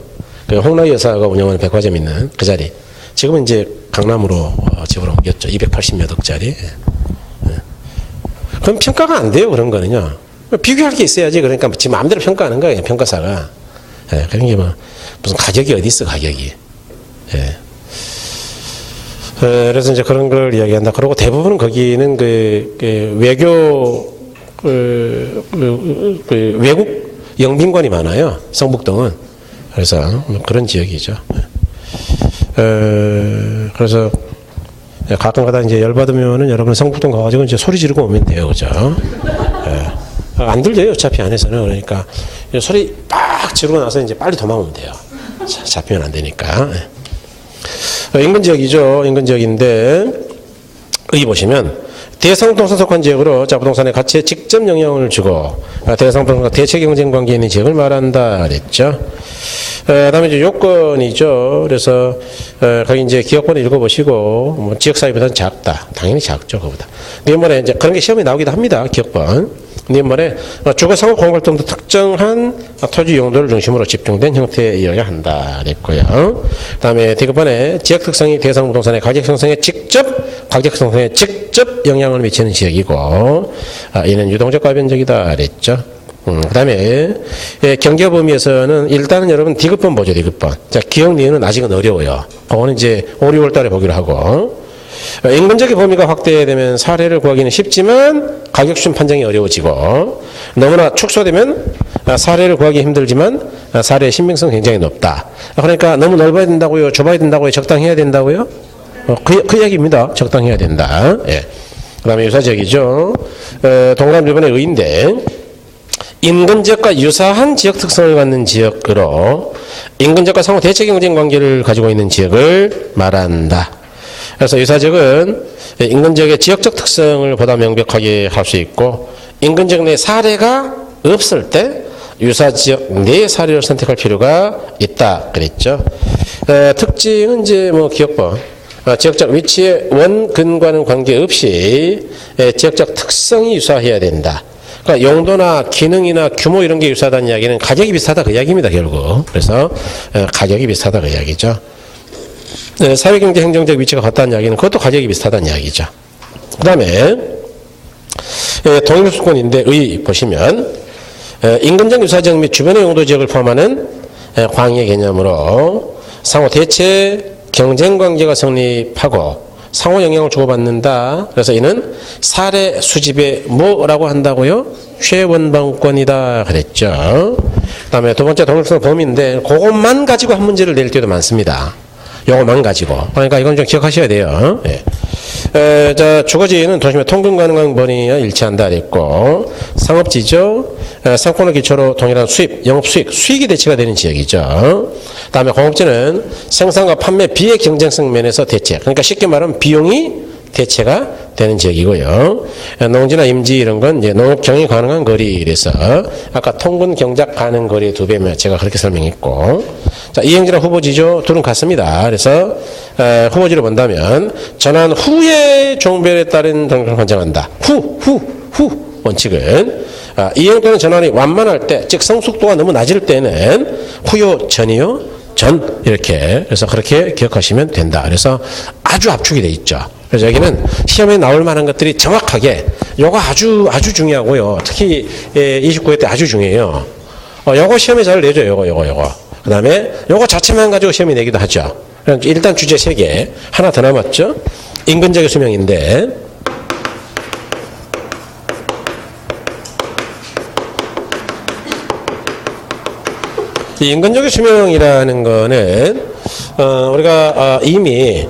홍라희 여사가 운영하는 백화점 있는 그 자리. 지금은 이제 강남으로 집으로 옮겼죠. 280몇 억짜리. 그럼 평가가 안 돼요, 그런 거는요. 비교할 게 있어야지. 그러니까 지 마음대로 평가하는 거예요, 평가사가. 예, 그런 게 뭐, 무슨 가격이 어디 있어, 가격이. 예. 그래서 이제 그런 걸 이야기한다. 그리고 대부분은 거기는 외교, 외국 영빈관이 많아요, 성북동은. 그래서 그런 지역이죠. 그래서 가끔 가다 이제 열받으면은 여러분 성북동 가가지고 이제 소리 지르고 오면 돼요. 그죠? 예. 안 들려요. 어차피 안에서는. 그러니까 소리 빡 지르고 나서 이제 빨리 도망오면 돼요. 잡히면 안 되니까. 예. 인근 지역이죠. 인근 지역인데, 여기 보시면, 대상부동산 속한 지역으로 자, 부동산의 가치에 직접 영향을 주고, 대상부동산과 대체 경쟁 관계에 있는 지역을 말한다. 그랬죠. 다음에 이제 요건이죠. 그래서, 거기 이제 기업권을 읽어보시고, 뭐 지역사회보다는 작다. 당연히 작죠, 그보다. 니은말에 이제 그런 게 시험에 나오기도 합니다, 기업권. 니은말에 주거 상호 공활동도 특정한 토지 용도를 중심으로 집중된 형태이어야 한다. 그랬고요. 다음에 디귿번에 지역 특성이 대상 부동산의 가격 형성에 직접 영향을 미치는 지역이고, 이는 유동적 가변적이다. 그랬죠. 그 다음에 경계 범위에서는 일단은 여러분 디귿번 보죠, 디귿번. 자, 기억 니은은 아직은 어려워요. 그거는 이제 5, 6월 달에 보기로 하고, 인근적인 범위가 확대되면 사례를 구하기는 쉽지만 가격 수준 판정이 어려워지고, 너무나 축소되면 사례를 구하기 힘들지만 사례의 신빙성은 굉장히 높다. 그러니까 너무 넓어야 된다고요, 좁아야 된다고요, 적당해야 된다고요? 그 얘기입니다. 적당해야 된다. 예. 그 다음에 유사지역이죠. 동그라미 1번의 의인데, 인근 지역과 유사한 지역 특성을 갖는 지역으로 인근 지역과 상호 대체 경쟁 관계를 가지고 있는 지역을 말한다. 그래서 유사지역은 인근 지역의 지역적 특성을 보다 명백하게 할 수 있고, 인근 지역 내 사례가 없을 때 유사지역 내 사례를 선택할 필요가 있다. 그랬죠. 특징은 이제 뭐 기억법. 지역적 위치의 원근과는 관계없이 지역적 특성이 유사해야 된다. 그러니까 용도나 기능이나 규모 이런 게 유사하다는 이야기는 가격이 비슷하다 그 이야기입니다, 결국. 그래서 가격이 비슷하다 그 이야기죠. 사회경제 행정적 위치가 같다는 이야기는 그것도 가격이 비슷하다는 이야기죠. 그 다음에 동일수권인데 의 보시면 인근적 유사지역 및 주변의 용도 지역을 포함하는 광의 개념으로 상호 대체 경쟁 관계가 성립하고 상호 영향을 주고받는다. 그래서 이는 사례 수집의 뭐라고 한다고요? 최원방권이다 그랬죠. 그 다음에 두 번째 동일성 범위인데 그것만 가지고 한 문제를 낼 때도 많습니다. 요것만 가지고. 그러니까 이건 좀 기억하셔야 돼요. 예. 자, 주거지는 도심의 통근 가능한 범위와 일치한다 그랬고, 상업지죠. 상권을 기초로 동일한 수입, 영업 수익이 대체가 되는 지역이죠. 다음에 공업지는 생산과 판매 비의 경쟁성 면에서 대체. 그러니까 쉽게 말하면 비용이 대체가 되는 지역이고요. 농지나 임지 이런 건 이제 농업 경영 가능한 거리 이래서 아까 통근 경작 가능 거리 2배면 제가 그렇게 설명했고, 자, 이행지나 후보지죠. 둘은 같습니다. 그래서 후보지를 본다면 전환 후의 종별에 따른 등록을 관장한다. 후 원칙은 이행 또는 전환이 완만할 때, 즉 성숙도가 너무 낮을 때는 후요 전이요 전 이렇게. 그래서 그렇게 기억하시면 된다. 그래서 아주 압축이 돼 있죠. 그래서 여기는 시험에 나올 만한 것들이 정확하게 요거 아주 중요하고요. 특히 29회 때 아주 중요해요. 요거 시험에 잘 내죠. 요거. 그 다음에 요거 자체만 가지고 시험에 내기도 하죠. 일단 주제 3개. 하나 더 남았죠. 인근적의 수명인데, 이 인근적인 수명이라는 거는 우리가 이미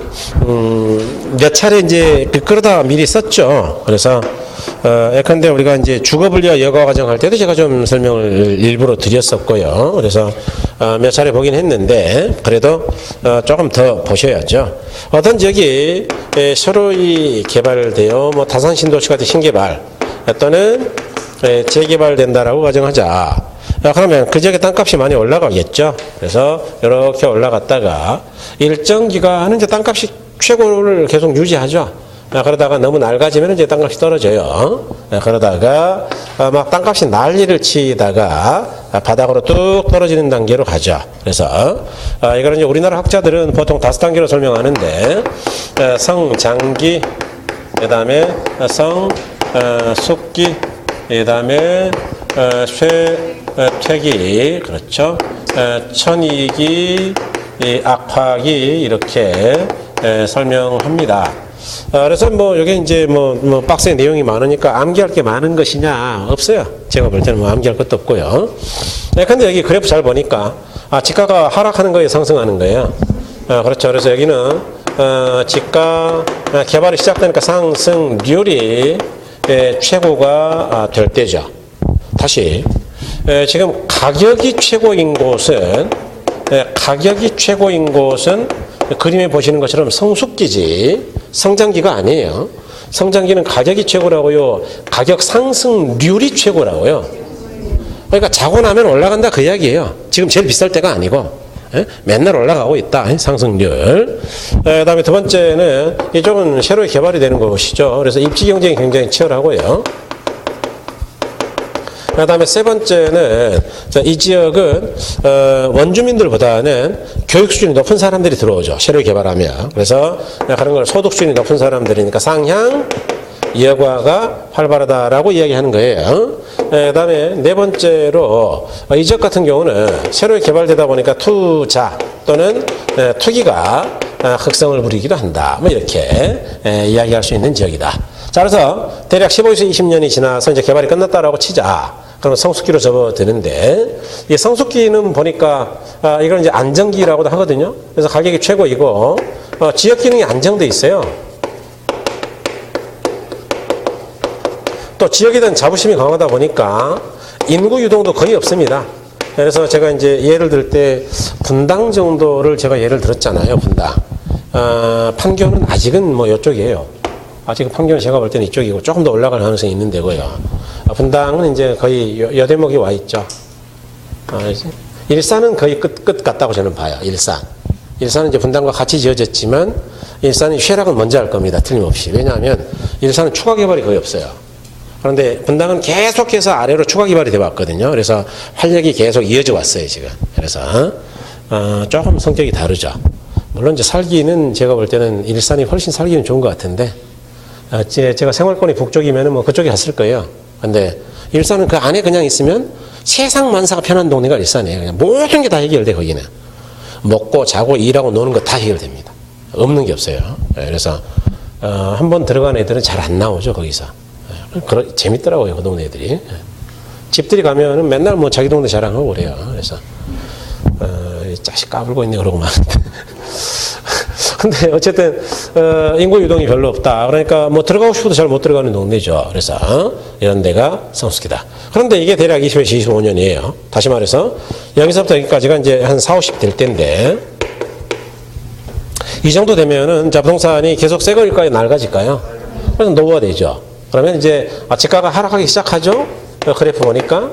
몇 차례 이제 그러다 미리 썼죠. 그래서 예컨대 우리가 이제 주거분리와 여가 과정할 때도 제가 좀 설명을 일부러 드렸었고요. 그래서 몇 차례 보긴 했는데 그래도 조금 더 보셔야죠. 어떤 지역이 새로이 개발되어 뭐 다산 신도시 같은 신개발 또는 재개발된다라고 가정하자. 그러면 그 지역의 땅값이 많이 올라가겠죠. 그래서 이렇게 올라갔다가 일정 기간은 이제 땅값이 최고를 계속 유지하죠. 그러다가 너무 낡아지면 이제 땅값이 떨어져요. 그러다가 막 땅값이 난리를 치다가 바닥으로 뚝 떨어지는 단계로 가죠. 그래서 이거는 이제 우리나라 학자들은 보통 5단계로 설명하는데 성장기, 그다음에 성숙기, 그다음에 쇠퇴기, 그렇죠. 천이기, 악화기 이렇게 설명합니다. 그래서 뭐 여기 이제 뭐 박스에 내용이 많으니까 암기할 게 많은 것이냐 없어요. 제가 볼 때는 뭐 암기할 것도 없고요. 근데 여기 그래프 잘 보니까 지가가 하락하는 거에 상승하는 거예요. 그렇죠. 그래서 여기는 지가 개발이 시작되니까 상승률이 최고가 될 때죠. 다시 지금 가격이 최고인 곳은 그림에 보시는 것처럼 성숙기지 성장기가 아니에요. 성장기는 가격이 최고라고요. 가격 상승률이 최고라고요. 그러니까 자고 나면 올라간다 그 이야기예요. 지금 제일 비쌀 때가 아니고 맨날 올라가고 있다. 상승률. 그 다음에 두 번째는 이쪽은 새로 개발이 되는 것이죠. 그래서 입지 경쟁이 굉장히 치열하고요. 그 다음에 세 번째는 이 지역은 원주민들보다는 교육 수준이 높은 사람들이 들어오죠. 새로 개발하면. 그래서 그런 걸 소득 수준이 높은 사람들이니까 상향 여가가 활발하다라고 이야기하는 거예요. 그 다음에 네 번째로 이 지역 같은 경우는 새로 개발되다 보니까 투자 또는 투기가 흑성을 부리기도 한다. 뭐 이렇게 이야기할 수 있는 지역이다. 자, 그래서 대략 15에서 20년이 지나서 이제 개발이 끝났다라고 치자. 그러면 성숙기로 접어드는데, 이 성숙기는 보니까, 이걸 이제 안정기라고도 하거든요. 그래서 가격이 최고이고, 지역 기능이 안정돼 있어요. 또 지역에 대한 자부심이 강하다 보니까 인구 유동도 거의 없습니다. 그래서 제가 이제 예를 들 때 분당 정도를 제가 예를 들었잖아요. 분당. 판교는 아직은 뭐 이쪽이에요. 아직 판교는 제가 볼 때는 이쪽이고 조금 더 올라갈 가능성이 있는 데고요. 분당은 이제 거의 여대목이 와 있죠. 일산은 거의 끝 같다고 저는 봐요. 일산은 이제 분당과 같이 지어졌지만 일산이 쇠락은 먼저 할 겁니다. 틀림없이. 왜냐하면 일산은 추가 개발이 거의 없어요. 그런데 분당은 계속해서 아래로 추가 개발이 되어 왔거든요. 그래서 활력이 계속 이어져 왔어요, 지금. 그래서 조금 성격이 다르죠. 물론 이제 살기는 제가 볼 때는 일산이 훨씬 살기는 좋은 것 같은데, 제가 생활권이 북쪽이면은 뭐 그쪽에 갔을 거예요. 근데 일산은 그 안에 그냥 있으면 세상 만사가 편한 동네가 일산이에요. 그냥 모든 게 다 해결돼, 거기는. 먹고 자고 일하고 노는 거 다 해결됩니다. 없는 게 없어요. 그래서 한번 들어간 애들은 잘 안 나오죠, 거기서. 재밌더라고요, 그 동네 애들이. 집들이 가면은 맨날 뭐 자기 동네 자랑하고 그래요. 그래서 자식 까불고 있네 그러고만. 근데 어쨌든 인구 유동이 별로 없다. 그러니까 뭐 들어가고 싶어도 잘 못 들어가는 동네죠. 그래서 이런 데가 성숙기다. 그런데 이게 대략 20에서 25년이에요. 다시 말해서 여기서부터 여기까지가 이제 한 4, 50 될 때인데, 이 정도 되면은 부동산이 계속 새 거일까요, 낡아질까요? 그래서 노후화되죠. 그러면 이제 지가가 하락하기 시작하죠. 그래프 보니까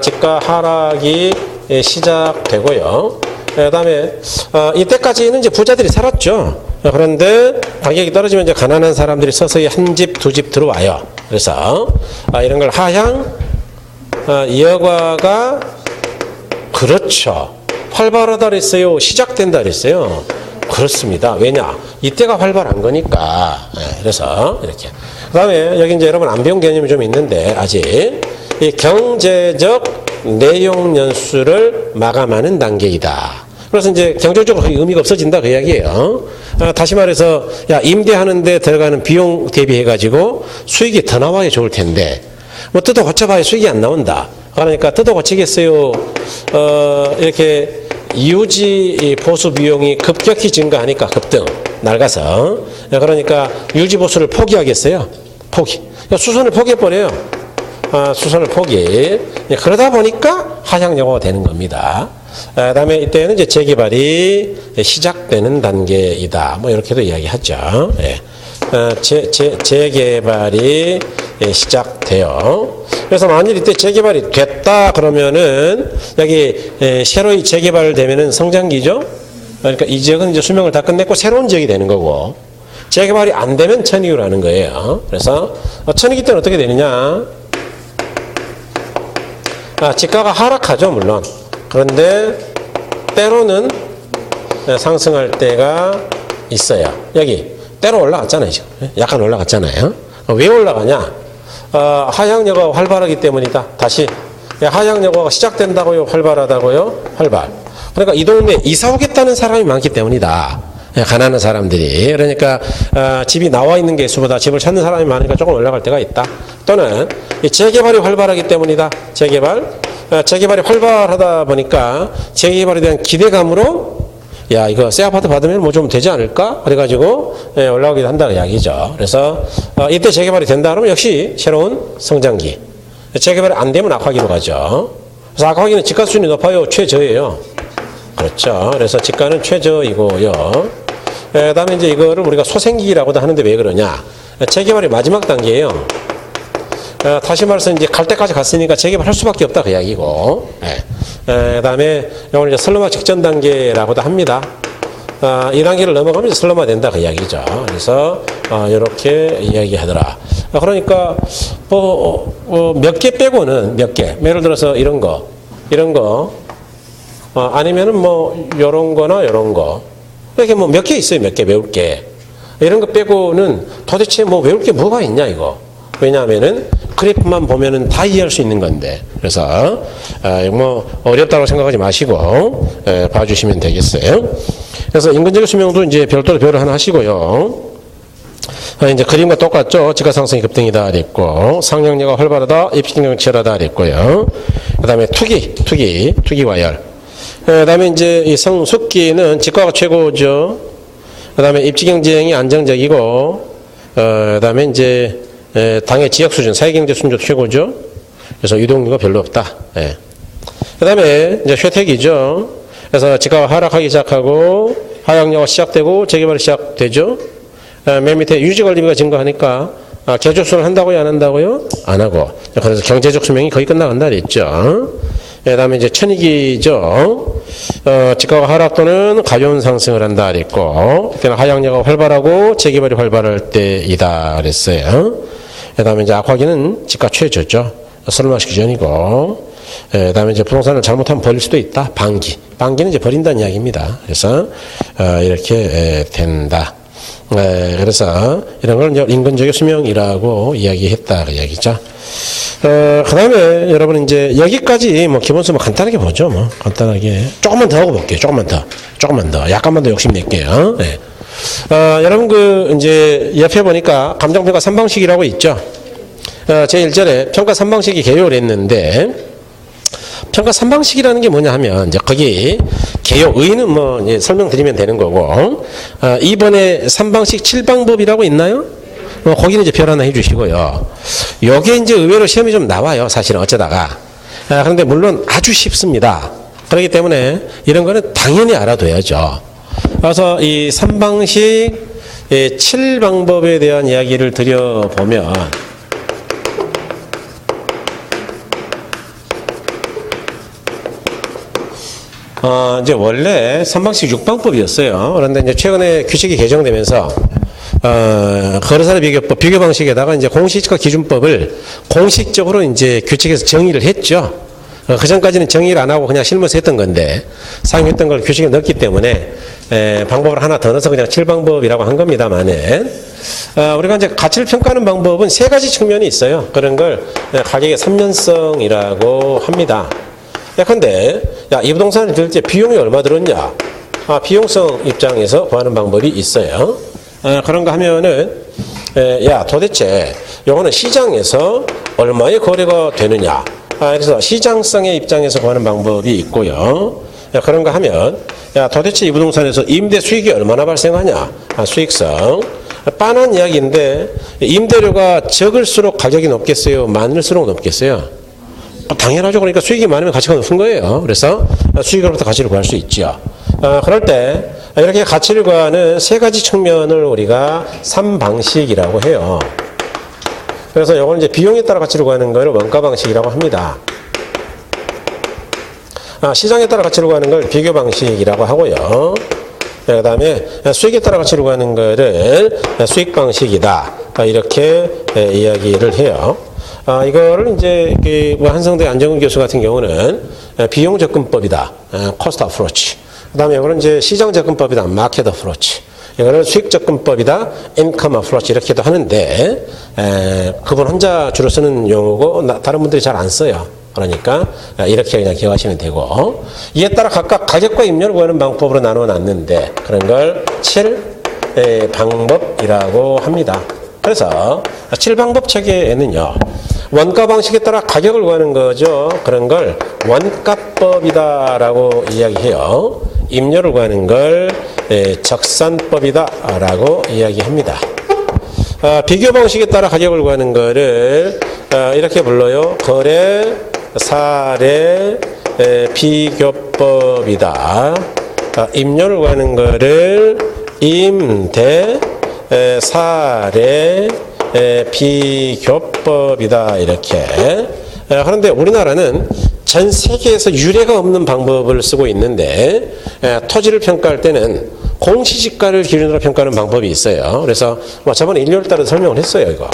지가 하락이 시작되고요. 그 다음에 이때까지는 이제 부자들이 살았죠. 그런데 가격이 떨어지면 이제 가난한 사람들이 서서히 한 집, 두 집 들어와요. 그래서 이런 걸 하향 여가가, 그렇죠. 활발하다 그랬어요, 시작된다 그랬어요. 그렇습니다. 왜냐? 이때가 활발한 거니까. 그래서 이렇게. 그 다음에 여기 이제 여러분 안 배운 개념이 좀 있는데, 아직 이 경제적 내용 연수를 마감하는 단계이다. 그래서 이제 경제적으로 거의 의미가 없어진다 그 이야기예요. 다시 말해서 야, 임대하는데 들어가는 비용 대비해가지고 수익이 더 나와야 좋을 텐데 뭐 뜯어 고쳐봐야 수익이 안 나온다. 그러니까 뜯어 고치겠어요. 이렇게 유지 보수 비용이 급격히 증가하니까 급등 낡아서 그러니까 유지 보수를 포기하겠어요. 포기. 수선을 포기해버려요. 수선을 포기. 그러다 보니까 하향여고가 되는 겁니다. 그다음에 이때는 이제 재개발이 시작되는 단계이다. 뭐 이렇게도 이야기하죠. 예. 재개발이 시작돼요. 그래서 만일 이때 재개발이 됐다 그러면은 여기 새로이 재개발되면은 성장기죠. 그러니까 이 지역은 이제 수명을 다 끝냈고 새로운 지역이 되는 거고 재개발이 안 되면 천익으라는 거예요. 그래서 천익이 때는 어떻게 되느냐? 지가가 하락하죠, 물론. 그런데 때로는 상승할 때가 있어요. 여기 때로 올라갔잖아요, 지금. 약간 올라갔잖아요. 왜 올라가냐? 하향여고가 활발하기 때문이다. 다시 하향여고가 시작된다고요, 활발하다고요? 활발. 그러니까 이 동네에 이사 오겠다는 사람이 많기 때문이다. 가난한 사람들이. 그러니까 집이 나와 있는 게 수보다 집을 찾는 사람이 많으니까 조금 올라갈 때가 있다. 또는 이 재개발이 활발하기 때문이다. 재개발이 활발하다 보니까 재개발에 대한 기대감으로 야 이거 새 아파트 받으면 뭐 좀 되지 않을까? 그래가지고 올라오기도 한다는 이야기죠. 그래서 이때 재개발이 된다 그러면 역시 새로운 성장기. 재개발이 안 되면 악화기로 가죠. 그래서 악화기는 집가 수준이 높아요, 최저예요. 그렇죠. 그래서 집가는 최저이고요. 그다음에 이제 이거를 우리가 소생기라고도 하는데 왜 그러냐? 재개발이 마지막 단계예요. 다시 말해서 이제 갈 때까지 갔으니까 재개발할 수밖에 없다 그 이야기고. 그다음에 이걸 이제 슬럼화 직전 단계라고도 합니다. 이 단계를 넘어가면 이제 슬럼화 된다 그 이야기죠. 그래서 이렇게 이야기하더라. 그러니까 몇 개 빼고는 몇 개. 예를 들어서 이런 거. 아니면은 뭐 요런 거나 요런 거. 이렇게 뭐 몇 개 있어요. 몇 개 외울 게. 이런 거 빼고는 도대체 뭐 외울 게 뭐가 있냐 이거. 왜냐하면은 그래프만 보면은 다 이해할 수 있는 건데. 그래서 뭐 어렵다고 생각하지 마시고 봐주시면 되겠어요. 그래서 인근적인 수명도 이제 별도로 별을 하나 하시고요. 이제 그림과 똑같죠. 지가상승이 급등이다 그랬고 상승력가 활발하다, 입시경영 치열하다 그랬고요. 그다음에 투기 과열. 그다음에 이제 이 성숙기는 지가가 최고죠. 그다음에 입지 경쟁이 안정적이고 그다음에 이제 당의 지역 수준, 사회경제 수준도 최고죠. 그래서 유동률가 별로 없다. 그다음에 이제 쇠퇴기죠. 그래서 지가가 하락하기 시작하고 하향여가 시작되고 재개발이 시작되죠. 맨 밑에 유지 관리비가 증가하니까 개조수를 한다고요, 안 한다고요? 안 하고. 그래서 경제적 수명이 거의 끝나간다 그랬죠. 그다음에 이제 천익이죠. 지가가 하락 또는 가벼운 상승을 한다 그랬고, 그때는 하향여가 활발하고 재개발이 활발할 때이다 그랬어요. 그다음에 이제 악화기는 지가 최저죠. 설마시기 전이고, 그다음에 이제 부동산을 잘못하면 버릴 수도 있다. 반기는 이제 버린다는 이야기입니다. 그래서 이렇게 된다. 그래서 이런 걸 이제 인근적인 수명이라고 이야기했다 그 이야기죠. 그 다음에 여러분 이제 여기까지 뭐 기본수만 간단하게 보죠. 뭐 간단하게 조금만 더 하고 볼게요. 조금만 더 약간만 더 욕심낼게요. 네. 여러분 그 이제 옆에 보니까 감정평가 3방식이라고 있죠. 제 1절에 평가 3방식이 개요를 했는데 평가 3방식이라는 게 뭐냐 하면 이제 거기 개요 의는 뭐 이제 설명드리면 되는 거고 2번에 3방식 7방법이라고 있나요? 거기는 이제 별 하나 해주시고요. 요게 이제 의외로 시험이 좀 나와요. 사실은 어쩌다가. 그런데 물론 아주 쉽습니다. 그렇기 때문에 이런 거는 당연히 알아둬야죠. 그래서 이 3방식 7방법에 대한 이야기를 드려보면 이제 원래 3방식 6방법이었어요. 그런데 이제 최근에 규칙이 개정되면서 거래사례 비교법, 비교 방식에다가 이제 공시지가 기준법을 공식적으로 이제 규칙에서 정의를 했죠. 그 전까지는 정의를 안 하고 그냥 실무에서 했던 건데, 사용했던 걸 규칙에 넣었기 때문에, 방법을 하나 더 넣어서 그냥 7방법이라고 한 겁니다만은, 우리가 이제 가치를 평가하는 방법은 세 가지 측면이 있어요. 그런 걸 가격의 3년성이라고 합니다. 근데, 이 부동산을 들 때 비용이 얼마 들었냐? 비용성 입장에서 보하는 방법이 있어요. 그런가 하면은 도대체 요거는 시장에서 얼마의 거래가 되느냐 그래서 시장성의 입장에서 구하는 방법이 있고요. 그런가 하면 도대체 이 부동산에서 임대 수익이 얼마나 발생하냐? 수익성. 빤한 이야기인데 임대료가 적을수록 가격이 높겠어요? 많을수록 높겠어요? 당연하죠. 그러니까 수익이 많으면 가치가 높은 거예요. 그래서 수익으로부터 가치를 구할 수 있죠. 그럴 때 이렇게 가치를 구하는 세 가지 측면을 우리가 3방식이라고 해요. 그래서 이걸 이제 비용에 따라 가치를 구하는 걸 원가 방식이라고 합니다. 시장에 따라 가치를 구하는 걸 비교 방식이라고 하고요. 그 다음에 수익에 따라 가치를 구하는 거를 수익 방식이다. 이렇게 이야기를 해요. 이거를 이제 뭐 한성대 안정근 교수 같은 경우는 비용 접근법이다. cost approach. 그 다음에 이거는 이제 시장 접근법이다. market approach. 이거는 수익 접근법이다. income approach. 이렇게도 하는데 그분 혼자 주로 쓰는 용어고 다른 분들이 잘 안 써요. 그러니까 이렇게 그냥 기억하시면 되고, 이에 따라 각각 가격과 임료를 구하는 방법으로 나누어 놨는데 그런 걸 7방법이라고 합니다. 그래서 7방법 체계에는요, 원가 방식에 따라 가격을 구하는 거죠. 그런 걸 원가법이다라고 이야기해요. 임료를 구하는 걸 적산법이다라고 이야기합니다. 비교 방식에 따라 가격을 구하는 거를 이렇게 불러요. 거래, 사례, 비교법이다. 임료를 구하는 거를 임대, 사례, 비교법이다. 이렇게. 그런데 우리나라는 전 세계에서 유례가 없는 방법을 쓰고 있는데, 토지를 평가할 때는 공시지가를 기준으로 평가하는 방법이 있어요. 그래서 저번에 1월달에 설명을 했어요. 이거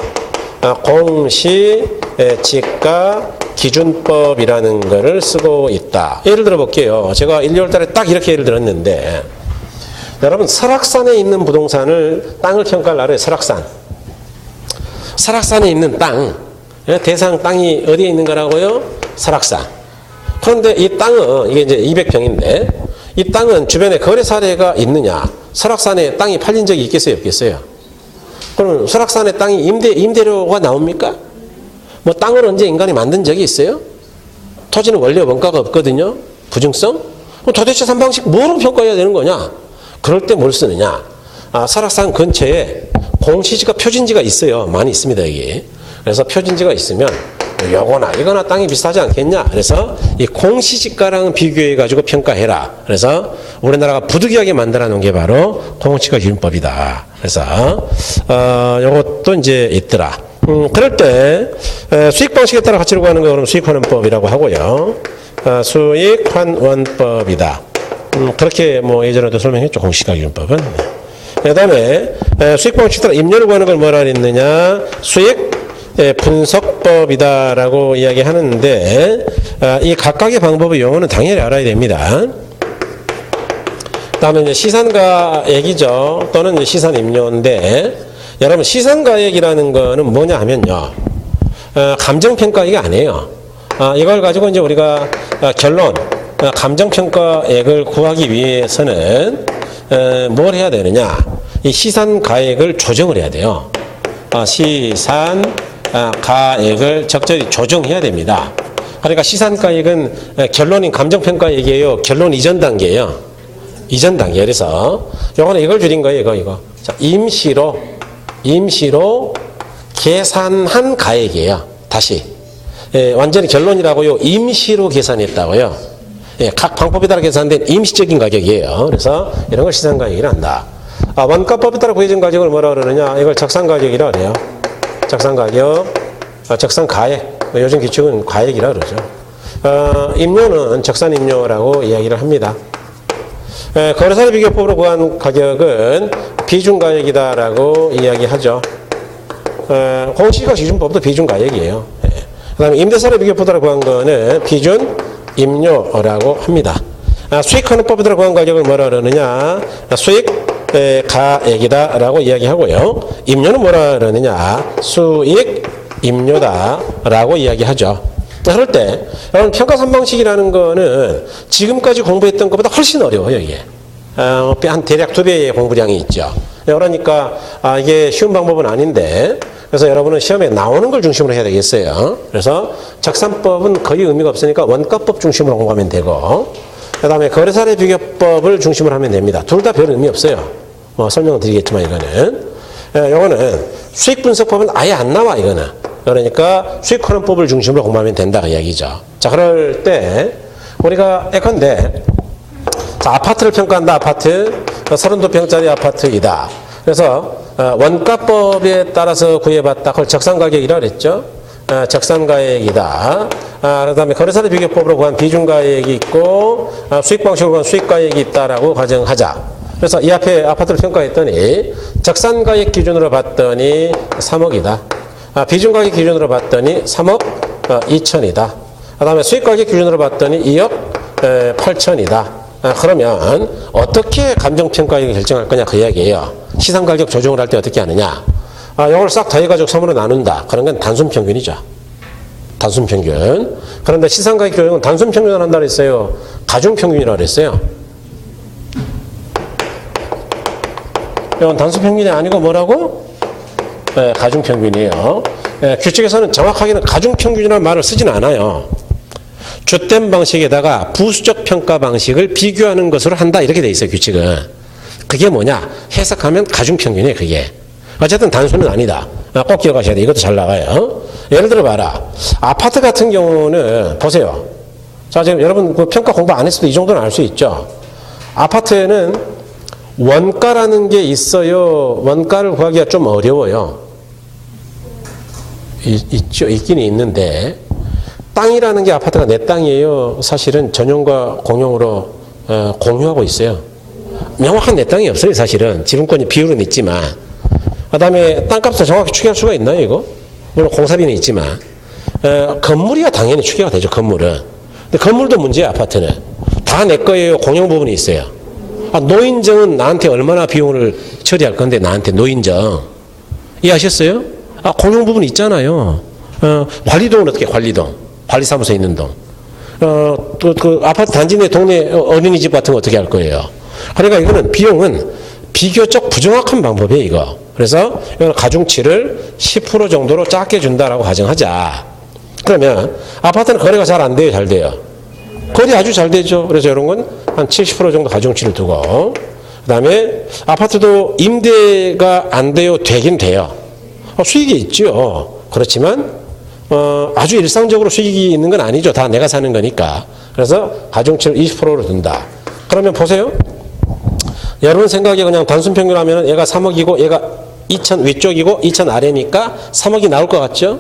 공시지가 기준법이라는 거를 쓰고 있다. 예를 들어 볼게요. 제가 1월달에 딱 이렇게 예를 들었는데, 여러분 설악산에 있는 부동산을 땅을 평가할 날에 설악산에 있는 땅, 대상 땅이 어디에 있는 거라고요? 설악산. 그런데 이 땅은 이게 이제 200평인데 이 땅은 주변에 거래 사례가 있느냐? 설악산에 땅이 팔린 적이 있겠어요, 없겠어요? 그럼 설악산에 땅이 임대료가 나옵니까? 뭐 땅을 언제 인간이 만든 적이 있어요? 토지는 원래 원가가 없거든요. 부증성? 그럼 도대체 3방식 뭐로 평가해야 되는 거냐? 그럴 때 뭘 쓰느냐? 설악산 근처에 공시지가 표준지가 있어요. 많이 있습니다, 여기. 그래서 표준지가 있으면 요거나 이거나 땅이 비슷하지 않겠냐? 그래서 이 공시지가랑 비교해 가지고 평가해라. 그래서 우리나라가 부득이하게 만들어 놓은 게 바로 공시지가 기준법이다. 그래서 요것도 이제 있더라. 그럴 때 수익 방식에 따라 가치를 구하는 거 그럼 수익환원법이라고 하고요. 수익환원법이다. 그렇게 뭐 예전에도 설명했죠. 공시지가 기준법은. 그다음에 수익 방식에 따라 임료를 구하는 걸 뭐라 그랬느냐? 수익 분석법이다라고 이야기하는데, 이 각각의 방법의 용어는 당연히 알아야 됩니다. 다음에 이제 시산가액이죠. 또는 이제 시산임료인데, 여러분 시산가액이라는 거는 뭐냐 하면요, 감정평가액이 아니에요. 이걸 가지고 이제 우리가 결론, 감정평가액을 구하기 위해서는 뭘 해야 되느냐? 이 시산가액을 조정을 해야 돼요. 가액을 적절히 조정해야 됩니다. 그러니까 시산가액은 결론인 감정평가액이에요. 결론 이전 단계예요. 이전 단계. 그래서 요거는 이걸 줄인 거예요. 이거. 자, 임시로 계산한 가액이에요. 다시. 완전히 결론이라고요. 임시로 계산했다고요. 각 방법에 따라 계산된 임시적인 가격이에요. 그래서 이런 걸 시산가액이라 한다. 원가법에 따라 구해진 가격을 뭐라 그러느냐? 이걸 적산가격이라 그래요. 적산가격, 적산가액, 요즘 기축은 가액이라 그러죠. 임료는 적산임료라고 이야기를 합니다. 거래사례 비교법으로 구한 가격은 비중가액이다라고 이야기하죠. 공시지가 기준법도 비중가액이에요. 그 다음에 임대사례 비교법으로 구한 거는 비준임료라고 합니다. 수익환원법으로 구한 가격을 뭐라 그러느냐? 수익가액이다라고 이야기하고요. 임료는 뭐라 그러느냐? 수익임료다라고 이야기하죠. 그럴 때 여러분 평가 3방식이라는 거는 지금까지 공부했던 것보다 훨씬 어려워요. 이게 한 대략 2배의 공부량이 있죠. 그러니까 이게 쉬운 방법은 아닌데 그래서 여러분은 시험에 나오는 걸 중심으로 해야 되겠어요. 그래서 적산법은 거의 의미가 없으니까 원가법 중심으로 공부하면 되고, 그 다음에 거래사례 비교법을 중심으로 하면 됩니다. 둘 다 별 의미 없어요. 뭐 설명을 드리겠지만 이거는. 요거는 수익분석법은 아예 안 나와, 이거는. 그러니까 수익환원법을 중심으로 공부하면 된다, 그 이야기죠. 자, 그럴 때 우리가 예컨대 자, 아파트를 평가한다. 아파트 32평짜리 아파트이다. 그래서 원가법에 따라서 구해봤다. 그걸 적산가격이라 그랬죠. 적산가액이다. 그 다음에 거래사례 비교법으로 구한 비중가액이 있고 수익방식으로 구한 수익가액이 있다라고 가정하자. 그래서 이 앞에 아파트를 평가했더니 적산가액 기준으로 봤더니 3억이다. 비중가격 기준으로 봤더니 3억 2천이다. 그 다음에 수익가격 기준으로 봤더니 2억 8천이다. 그러면 어떻게 감정평가액을 결정할 거냐 그 이야기예요. 시상가격 조정을 할 때 어떻게 하느냐. 이걸 싹 더해가지고 3으로 나눈다. 그런 건 단순평균이죠. 단순평균. 그런데 시상가격 조정은 단순평균을 한다고 했어요. 가중평균이라고 그랬어요. 이건 단순평균이 아니고 뭐라고? 가중평균이에요. 규칙에서는 정확하게는 가중평균이라는 말을 쓰진 않아요. 주된 방식에다가 부수적 평가 방식을 비교하는 것으로 한다 이렇게 돼 있어요. 규칙은. 그게 뭐냐? 해석하면 가중평균이에요. 그게. 어쨌든 단순은 아니다. 꼭 기억하셔야 돼. 이것도 잘 나가요. 예를 들어 봐라. 아파트 같은 경우는 보세요. 자, 지금 여러분 그 평가 공부 안 했어도 이 정도는 알 수 있죠. 아파트에는 원가라는 게 있어요. 원가를 구하기가 좀 어려워요. 있죠. 있기는 있는데 땅이라는 게 아파트가 내 땅이에요. 사실은 전용과 공용으로 공유하고 있어요. 명확한 내 땅이 없어요. 사실은 지분권이 비율은 있지만 그 다음에 땅값을 정확히 추계할 수가 있나요? 이거? 물론 공사비는 있지만 건물이야 당연히 추계가 되죠. 건물은. 근데 건물도 문제야. 아파트는 다 내 거예요. 공용 부분이 있어요. 노인정은 나한테 얼마나 비용을 처리할 건데 나한테 노인정 이해하셨어요? 공용 부분이 있잖아요. 관리동은 어떻게 관리동? 관리사무소에 있는 동. 또 그 아파트 단지 내 동네 어린이집 같은 거 어떻게 할 거예요? 그러니까 이거는 비용은 비교적 부정확한 방법이에요, 이거. 그래서 이거는 가중치를 10% 정도로 작게 준다라고 가정하자. 그러면 아파트는 거래가 잘 안 돼요, 잘 돼요? 거래 아주 잘 되죠. 그래서 이런 건 한 70% 정도 가중치를 두고, 그 다음에 아파트도 임대가 안 돼요, 되긴 돼요. 수익이 있죠. 그렇지만 아주 일상적으로 수익이 있는 건 아니죠. 다 내가 사는 거니까. 그래서 가중치를 20%로 둔다. 그러면 보세요. 여러분 생각에 그냥 단순 평균하면 얘가 3억이고 얘가 2천 위쪽이고 2천 아래니까 3억이 나올 것 같죠?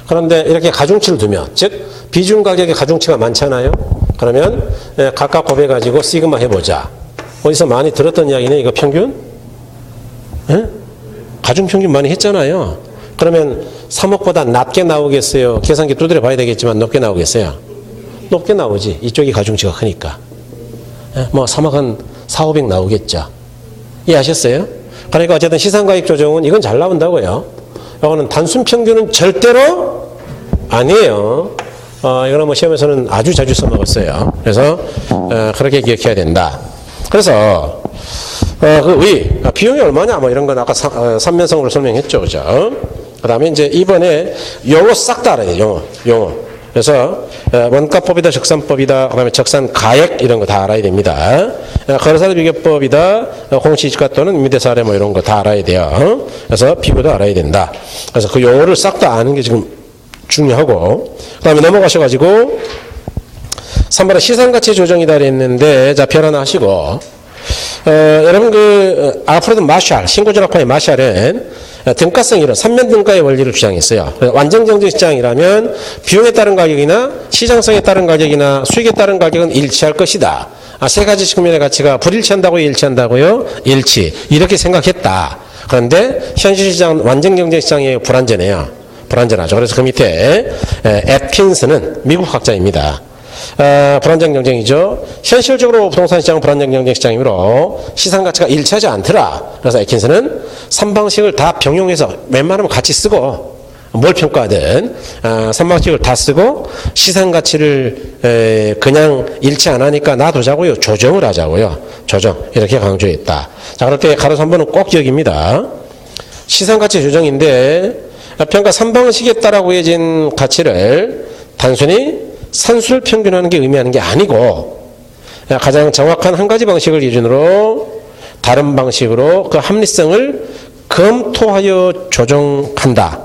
그런데 이렇게 가중치를 두면, 즉 비중 가격의 가중치가 많잖아요. 그러면 각각 곱해가지고 시그마 해보자. 어디서 많이 들었던 이야기네. 이거 평균? 예? 가중평균 많이 했잖아요. 그러면 3억보다 낮게 나오겠어요? 계산기 두드려 봐야 되겠지만 높게 나오겠어요? 높게 나오지. 이쪽이 가중치가 크니까. 뭐 3억은 4, 500 나오겠죠. 이해하셨어요? 그러니까 어쨌든 시상가액 조정은 이건 잘 나온다고요. 이거는 단순 평균은 절대로 아니에요. 이거는 뭐 시험에서는 아주 자주 써먹었어요. 그래서 그렇게 기억해야 된다. 그래서 비용이 얼마냐 뭐 이런 건 아까 삼면성으로 설명했죠, 그죠? 그다음에 이제 이번에 용어 싹 다 알아야 돼요. 용어. 그래서 원가법이다, 적산법이다, 그다음에 적산가액 이런 거 다 알아야 됩니다. 거래사례 비교법이다, 공시지가 또는 임대사례 뭐 이런 거 다 알아야 돼요. 그래서 비교도 알아야 된다. 그래서 그 용어를 싹 다 아는 게 지금 중요하고, 그다음에 넘어가셔가지고 3번에 시상가치 조정이다 그랬는데, 자, 별 하나 하시고, 여러분 알프레드 마샬, 신고전학파의 마샬은 등가성 이론, 삼면 등가의 원리를 주장했어요. 완전 경제 시장이라면 비용에 따른 가격이나 시장성에 따른 가격이나 수익에 따른 가격은 일치할 것이다. 세 가지 측면의 가치가 불일치한다고요, 일치한다고요? 일치. 이렇게 생각했다. 그런데 현실 시장, 완전 경제 시장이 불완전해요. 불완전하죠. 그래서 그 밑에 애킨스는 미국 학자입니다. 불안정 경쟁이죠. 현실적으로 부동산 시장은 불안정 경쟁 시장이므로 시장 가치가 일치하지 않더라. 그래서 애킨스는 3방식을 다 병용해서 웬만하면 같이 쓰고, 뭘 평가하든 3방식을 다 쓰고 시장 가치를 그냥 일치 안 하니까 놔두자고요. 조정을 하자고요. 조정. 이렇게 강조했다. 자, 그럴 때 가로 3번은 꼭 기억입니다. 시장 가치 조정인데 평가 3방식에 따라 구해진 가치를 단순히 산술 평균하는 게 의미하는 게 아니고 가장 정확한 한 가지 방식을 기준으로 다른 방식으로 그 합리성을 검토하여 조정한다.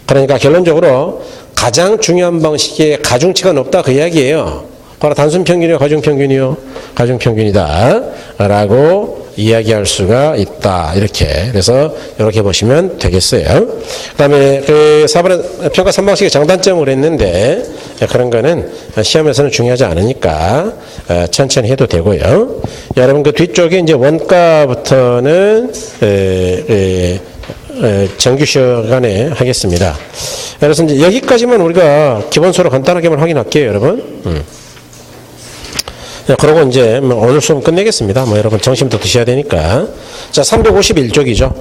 그러니까 결론적으로 가장 중요한 방식에 가중치가 높다 그 이야기예요. 바로 단순 평균이요, 가중 평균이요, 가중 평균이다 라고 이야기할 수가 있다. 이렇게. 그래서 이렇게 보시면 되겠어요. 그다음에 그 4번에 평가 3방식의 장단점을 했는데 그런 거는 시험에서는 중요하지 않으니까 천천히 해도 되고요. 여러분 그 뒤쪽에 이제 원가부터는 정규 시간에 하겠습니다. 그래서 이제 여기까지만 우리가 기본서로 간단하게만 확인할게요, 여러분. 그러고 이제 오늘 수업 끝내겠습니다. 여러분 점심도 드셔야 되니까. 자, 351쪽이죠.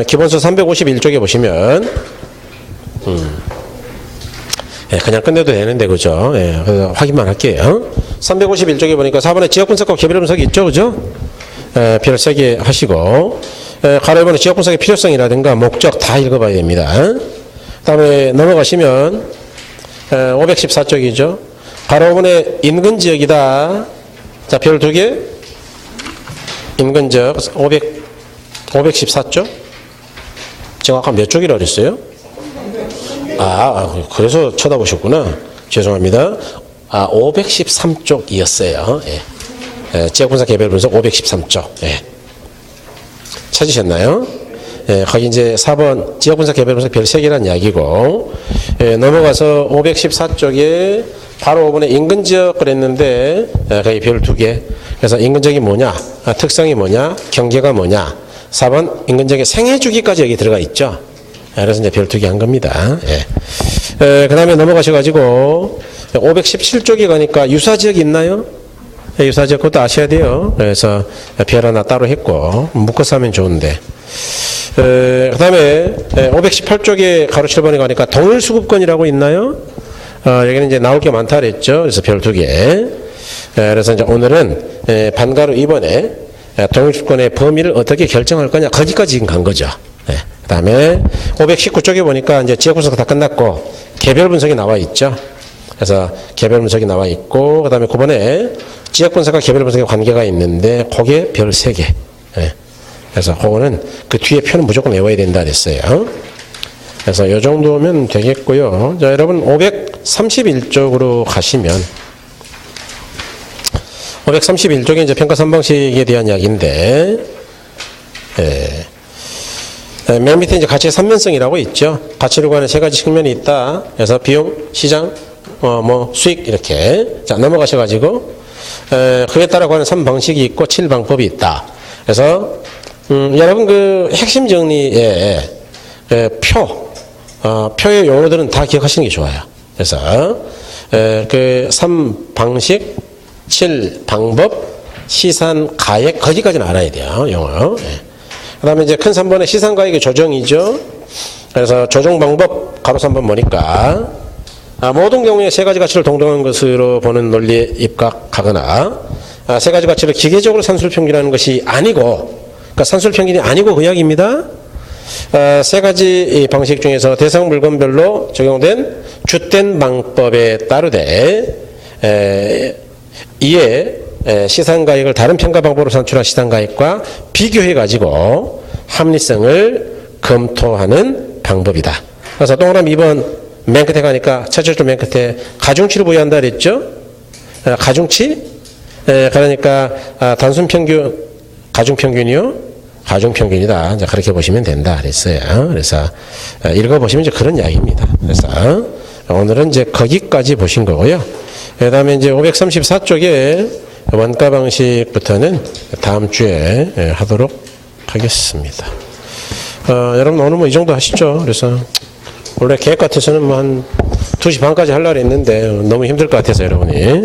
기본서 351쪽에 보시면, 그냥 끝내도 되는데, 그죠? 그래서 확인만 할게요. 351쪽에 보니까 4번에 지역분석과 개별 분석이 있죠, 그죠? 별 3개 하시고, 가로 1번에 지역분석의 필요성이라든가 목적 다 읽어봐야 됩니다. 그 다음에 넘어가시면, 514쪽이죠. 가로 5번에 인근지역이다. 자, 별 2개. 인근지역 514쪽. 제가 아까 몇 쪽이라고 그랬어요? 그래서 쳐다보셨구나. 죄송합니다. 513쪽이었어요. 지역분석 개별분석 513쪽. 찾으셨나요? 거기 이제 4번 지역분석 개별분석 별 3개라는 이야기고, 넘어가서 514쪽에 바로 5번에 인근지역 그랬는데, 거기 별 2개. 그래서 인근지역이 뭐냐, 특성이 뭐냐, 경계가 뭐냐. 4번 인근지역의 생애주기까지 여기 들어가 있죠. 그래서 이제 별 2개 한 겁니다. 그 다음에 넘어가셔가지고, 517쪽에 가니까 유사지역이 있나요? 유사지역 그것도 아셔야 돼요. 그래서 별 하나 따로 했고, 묶어서 하면 좋은데. 그 다음에 518쪽에 가로 7번에 가니까 동일수급권이라고 있나요? 여기는 이제 나올 게 많다 그랬죠. 그래서 별 2개. 그래서 이제 오늘은 반가로 2번에 동일수급권의 범위를 어떻게 결정할 거냐. 거기까지 지금 간 거죠. 그 다음에 519쪽에 보니까 이제 지역 분석 다 끝났고 개별 분석이 나와 있죠. 그래서 개별 분석이 나와 있고, 그 다음에 9번에 지역 분석과 개별 분석의 관계가 있는데, 그게 별 3개. 그래서 그거는 그 뒤에 표는 무조건 외워야 된다 그랬어요. 그래서 이 정도면 되겠고요. 자, 여러분 531쪽으로 가시면 531쪽에 이제 평가 3방식에 대한 이야기인데, 맨 밑에 이제 가치의 삼면성이라고 있죠. 가치를 구하는 3가지 측면이 있다. 그래서 비용, 시장, 수익 이렇게. 자, 넘어가셔가지고 그에 따라 구하는 3방식이 있고 7방법이 있다. 그래서 여러분 그 핵심 정리에 표의 용어들은 다 기억하시는 게 좋아요. 그래서 그 3방식, 7방법, 시산, 가액 거기까지는 알아야 돼요. 용어. 그 다음에 이제 큰 3번의 시산 가액의 조정이죠. 그래서 조정 방법 가로 3번 보니까 모든 경우에 3가지 가치를 동등한 것으로 보는 논리에 입각하거나 3가지 가치를 기계적으로 산술평균하는 것이 아니고, 그러니까 산술평균이 아니고 그 이야기입니다. 3가지 방식 중에서 대상 물건별로 적용된 주된 방법에 따르되 이에 시산가액을 다른 평가 방법으로 산출한 시산가액과 비교해가지고 합리성을 검토하는 방법이다. 그래서 동그라미 2번 맨 끝에 가니까 첫째 줄 맨 끝에 가중치를 부여한다 그랬죠? 가중치? 그러니까 단순 평균, 가중평균이요? 가중평균이다. 이제 그렇게 보시면 된다 그랬어요. 그래서 읽어보시면 이제 그런 이야기입니다. 그래서 오늘은 이제 거기까지 보신 거고요. 그 다음에 이제 534쪽에 원가 방식부터는 다음 주에 하도록 하겠습니다. 여러분 오늘 뭐 이 정도 하시죠. 그래서 원래 계획 같아서는 뭐 한 2시 반까지 하려고 했는데 너무 힘들 것 같아서 여러분이.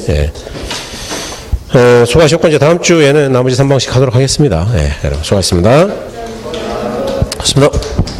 수고하셨고 이제 다음 주에는 나머지 3방식 하도록 하겠습니다. 여러분 수고하셨습니다. 고맙습니다.